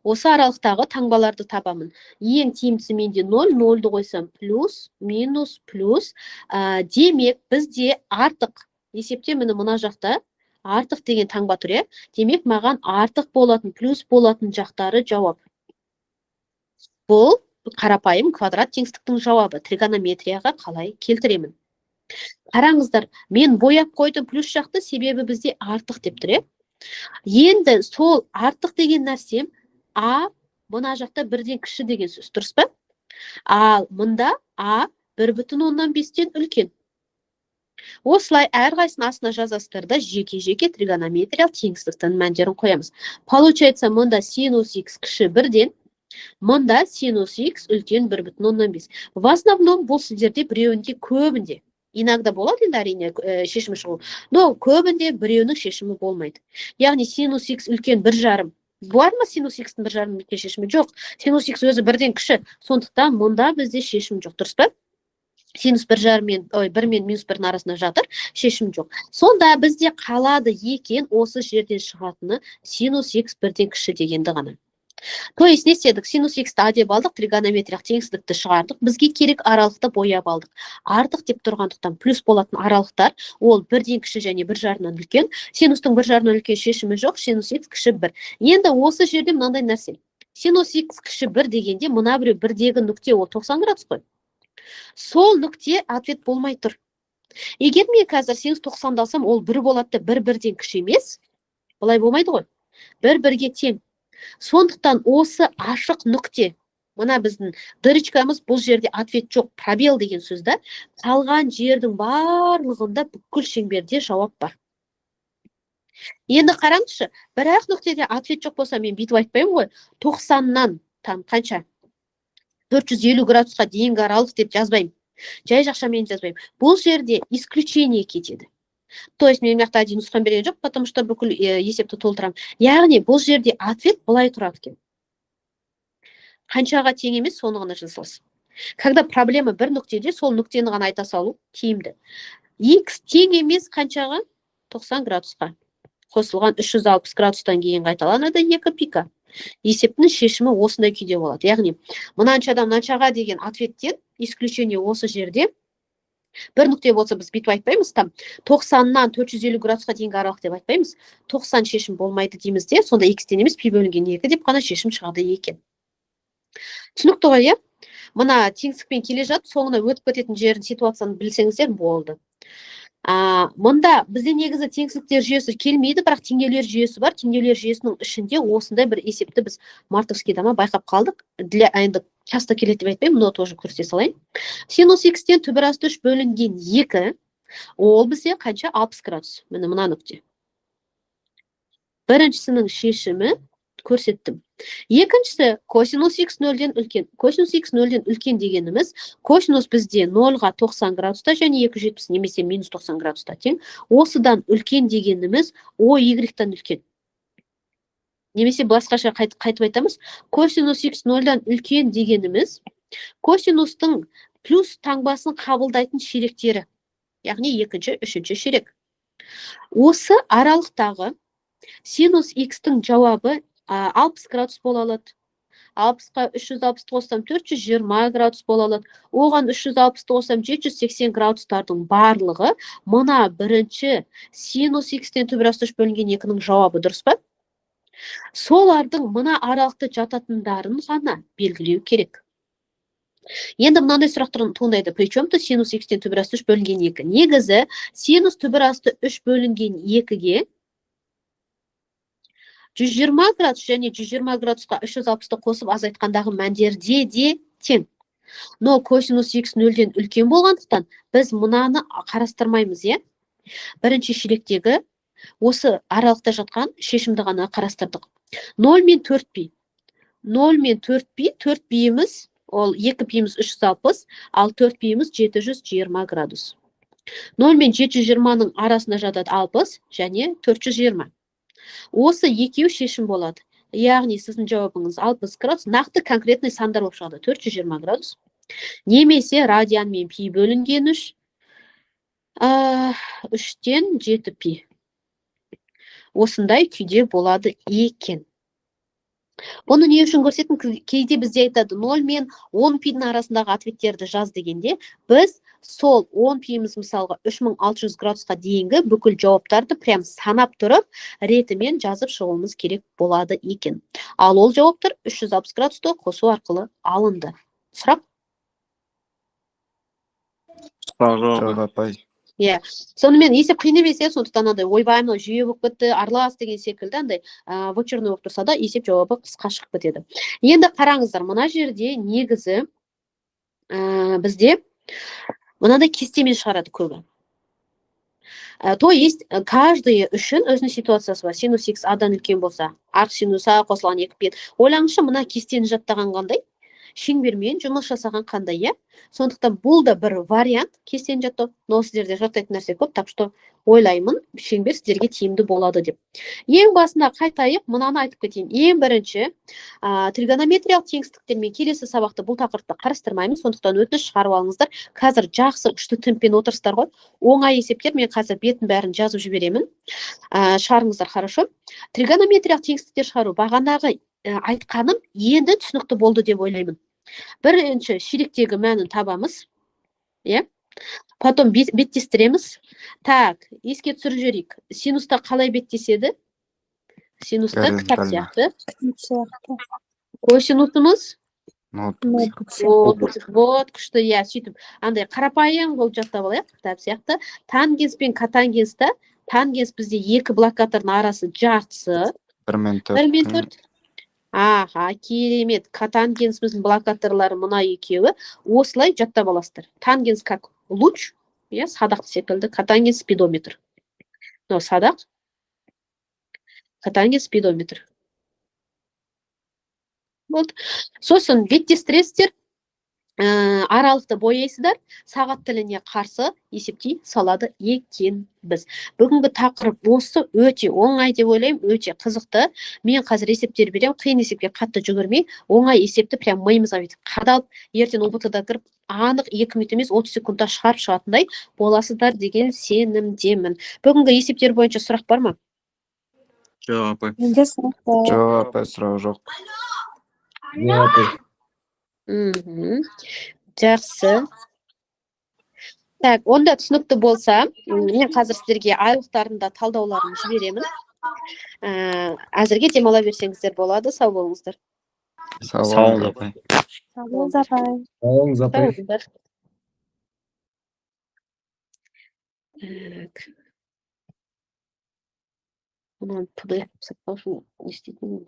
Осы аралықтағы таңбаларды табамын. Ең тиімдісі менде 0, 0-ды қойсам плюс, минус, плюс. Демек, бізде артық. Есепте мені мұна жақта артық деген таңба тұр. Демек, маған артық болатын, плюс болатын жақтары жауап. Бұл қарапайым квадрат теңсіздіктің жауабы. Тригонометрияға қалай келтіремін. Қараңыздар, мен бояп қойдым плюс жақты, себебі бізде артық деп тұр. Енді сол артық деген нәрсе а мына жақта бірден кіші деген сөз, дұрыс па? Ал мында а 1,5-тен үлкен. Осылай әрқайсының астына жазасыздар да жеке-жеке тригонометриялық теңсіздіктің мәндерін қоямыз. Получается, мында синус x кіші 1-ден, мында синус x үлкен 1,5. В основном бұл сіздерде біреуінде көбінде. Иногда болады енді әрине шешімі шығу. Но көбінде біреуінің шешімі болмайды. Яғни синус x үлкен 1,5. Бар ма синус x-тің 1,5 үлкен шешімі? Жоқ. Синус x өзі 1-ден кіші. Сондықтан мұнда бізде шешім жоқ, дұрыс па? Синус 1 мен минус 1-ның арасында жатыр, шешім жоқ. Сонда бізде қалады екен осы жерден шығатыны синус x 1-ден кіші дегенді ғана. То есть не істедік? Синус x-ті а деп алдық, тригонометриялық теңсіздікті шығардық. Бізге керек аралықты бояп алдық. Артық деп тұрғандықтан плюс болатын аралықтар ол 1-ден кіші және 1,5-нан үлкен. Синустың 1,5-нан үлкен шешімі жоқ, синус x кіші 1. Енді осы жерде мынандай нәрсе. Синус x кіші 1 дегенде мына біреу 1-дегі нүкте ол 90 градус қой. Сол нүкте ответ болмай тұр. Егер мен қазір синус 90-ды алсам, ол 1 болады, 1-1-ден кіші емес. Бұлай болмайды ғой. 1-1-ге тең. Сондықтан осы ашық нүкте, мына біздің дырочкамыз, бұл жерде ответ жоқ, пробел деген сөзді, қалған жердің барлығында бүкіл шеңберде жауап бар. Енді қараңызшы, бірақ нүктеде ответ жоқ болса, мен бүйтіп айтпаймын ғой, 90-нан қанша? 450 градусқа дейінгі аралық деп жазбаймын. Жай жақшамен жазбаймын. Бұл жерде исключение кетеді. То есть мен мақта один нұсқан берген жоқ, потому что бүкіл есепті толтырам. Яғни бұл жерде ответ былай тұрады екен. Қаншаға тең емес, соны ғана жазасыз. Когда проблема бір нүктеде, сол нүктені ғана айта салу тиімді. X тең емес қаншаға? 90 градусқа. Қосылған 360 градустан кейін қайталанады 2 пика. Есептің шешімі осындай күйде болады. Яғни, мынаншадан мынаншаға деген ответтен исключение осы жерде бір нүкте болса біз бүйтіп айтпаймыз, там 90-нан 450 градусқа дейінгі аралық деп айтпаймыз. 90 шешім болмайды дейміз де, сонда x-тен емес пи бөлінген 2 деп қана шешім шығады екен. Түсінікті ғой, иә? Мына теңсіздікпен келе жатып, соңына өтіп кететін жерін ситуацияны білсеңіздер болды. Мұнда бізде негізі теңсіздіктер жүйесі келмейді, бірақ теңдеулер жүйесі бар. Теңдеулер жүйесінің ішінде осындай бір есепті біз Мартовскийда байқап қалдық. Енді часто келеді деп айтпаймын, мұны тоже көрсете салайын. Синус x-тен түбір асты 3 бөлінген 2, ол бізде қанша? 60 градус. Міне мына нүкте. Біріншісінің шешімі көрсеттім. Екіншісі косинус x 0-ден үлкен. Косинус x 0-ден үлкен дегеніміз, косинус бізде 0-ға 90 градуста және 270 немесе минус 90 градуста тең. Осыдан үлкен дегеніміз o y-тан үлкен. Немесе басқаша қайтып айтамыз, косинус x 0-дан үлкен дегеніміз, косинустың плюс таңбасын қабылдайтын ширектері. Яғни екінші, үшінші ширек. Осы аралықтағы синус x-тің жауабы 60 градус бола алады. 60-қа 360 қоссам 420 градус бола алады. Оған 360 қоссам 780 градустардың барлығы мына бірінші синус x-тен түбір асты 3 бөлінген 2-ның жауабы, дұрыс па? Солардың мына аралықты жататындарын ғана белгілеу керек. Енді мынандай сұрақтар туындайды. Причем-то синус x-тен түбір асты 3 бөлінген 2. Негізі синус түбір асты 3 бөлінген 2-ге 120 градус және 120 градусқа 360-ты қосып азайтқандағы мәндерде де тең. Но косинус x 0-ден үлкен болғандықтан біз мұнаны қарастырмаймыз, е? Бірінші ширектегі осы аралықта жатқан шешімді ғана қарастырдық. 0 мен 4 пи. 0 мен 4 пи, 4 пиіміз, ол 2 пиіміз 360, ал 4 пиіміз 720 градус. 0 мен 720-ның арасында жатады 60 және 420. Осы екеу шешім болады. Яғни сіздің жауабыңыз 60 градус, нақты конкретный сандар болып шығады 420 градус. Немесе радиан мен пи бөлінген 3, 3-тен 7 пи. Осындай күйде болады екен. Бұны не үшін көрсеттім? Кейде бізде айтады 0 мен 10 пидің арасындағы ответтерді жаз дегенде, біз сол 10 пиіміз мысалға 3600 градусқа дейінгі бүкіл жауаптарды прям санап тұрып, ретімен жазып шығуымыз керек болады екен. Ал ол жауаптар 360 градусты қосу арқылы алынды. Сұрақ? Жоқ, апай. Иә. Сонымен есеп қиын емес, сондықтан андай ойбай мынау жүйе болып кетті, аралас деген секілді андай вычурный болып тұрса да есеп жауабы қысқа шығып кетеді. Енді қараңыздар, мына жерде негізі бізде мынандай кестемен шығарады көбі. То есть каждый үшін өзінің ситуациясы бар. Синус x адан үлкен болса, арк синус а қосылған 2 бет. Ойлаңызшы, мына кестені жаттаған қандай? Шеңбермен жұмыс жасаған қандай, иә? Сондықтан бұл да бір вариант кестені жаттау. Но сіздерде жаттайтын нәрсе көп, так что ойлаймын, шеңбер сіздерге тиімді болады деп. Ең басында қайтайық, мынаны айтып кетейін. Ең бірінші, тригонометриялық теңсіздіктермен келесі сабақты бұл тақырыпты қарастырмаймыз, сондықтан өтініш шығарып алыңыздар. Қазір жақсы күшті темппен отырсыздар ғой. Оңай есептер, мен қазір бетін бәрін жазып жіберемін. Шығарыңыздар, хорошо? Тригонометриялық теңсіздіктер шығару бағанағы айтқаным енді түсінікті болды деп ойлаймын. Бірінші ширектегі мәнін табамыз. Иә? Потом беттестіреміз. Так, еске түсіріп жіберейік. Синуста қалай беттеседі? Синуста кітап сияқты. Косинусымыз? Вот, күшті, иә, сөйтіп. Андай қарапайым болып жаттап алайық, кітап сияқты. Тангенс пен котангенста, тангенс бізде екі блокатордың арасы жартысы. 1 мен 4. Аха, керемет. Котангенс біздің блокаторлары мына екеуі. Осылай жаттап аласыздар. Тангенс как луч, иә, садақ секілді. Котангенс спидометр. Но садақ. Котангенс спидометр. Вот. Сосын беттестіресіздер. Аралықты бояйсыздар, сағат тіліне қарсы есептей салады екенбіз. Бүгінгі тақырып осы өте оңай деп ойлаймын, өте қызықты. Мен қазір есептер берем, қиын есепке қатты жүгірмей, оңай есепті прям миымызға бүйтіп қадалып, ертең ұбт-да кіріп, анық 2 минут емес 30 секундта шығарып шығатындай боласыздар деген сенімдемін. Бүгінгі есептер бойынша сұрақ бар ма? Жоқ, апай. Менде сұрақ бар. Жоқ, апай, сұрақ жоқ. Жоқ, апай. Жақсы. Так, онда түсінікті болса, мен қазір сіздерге айлықтарында талдауларын жіберемін. Әзірге демала берсеңіздер болады, сау болыңыздар. Сау Сау болыңыз, апай. Сау болыңыз, апай. Сау болыңыз, апай. Сау болыңыздар. Так. Мынаны PDF сақтау үшін не істейтін?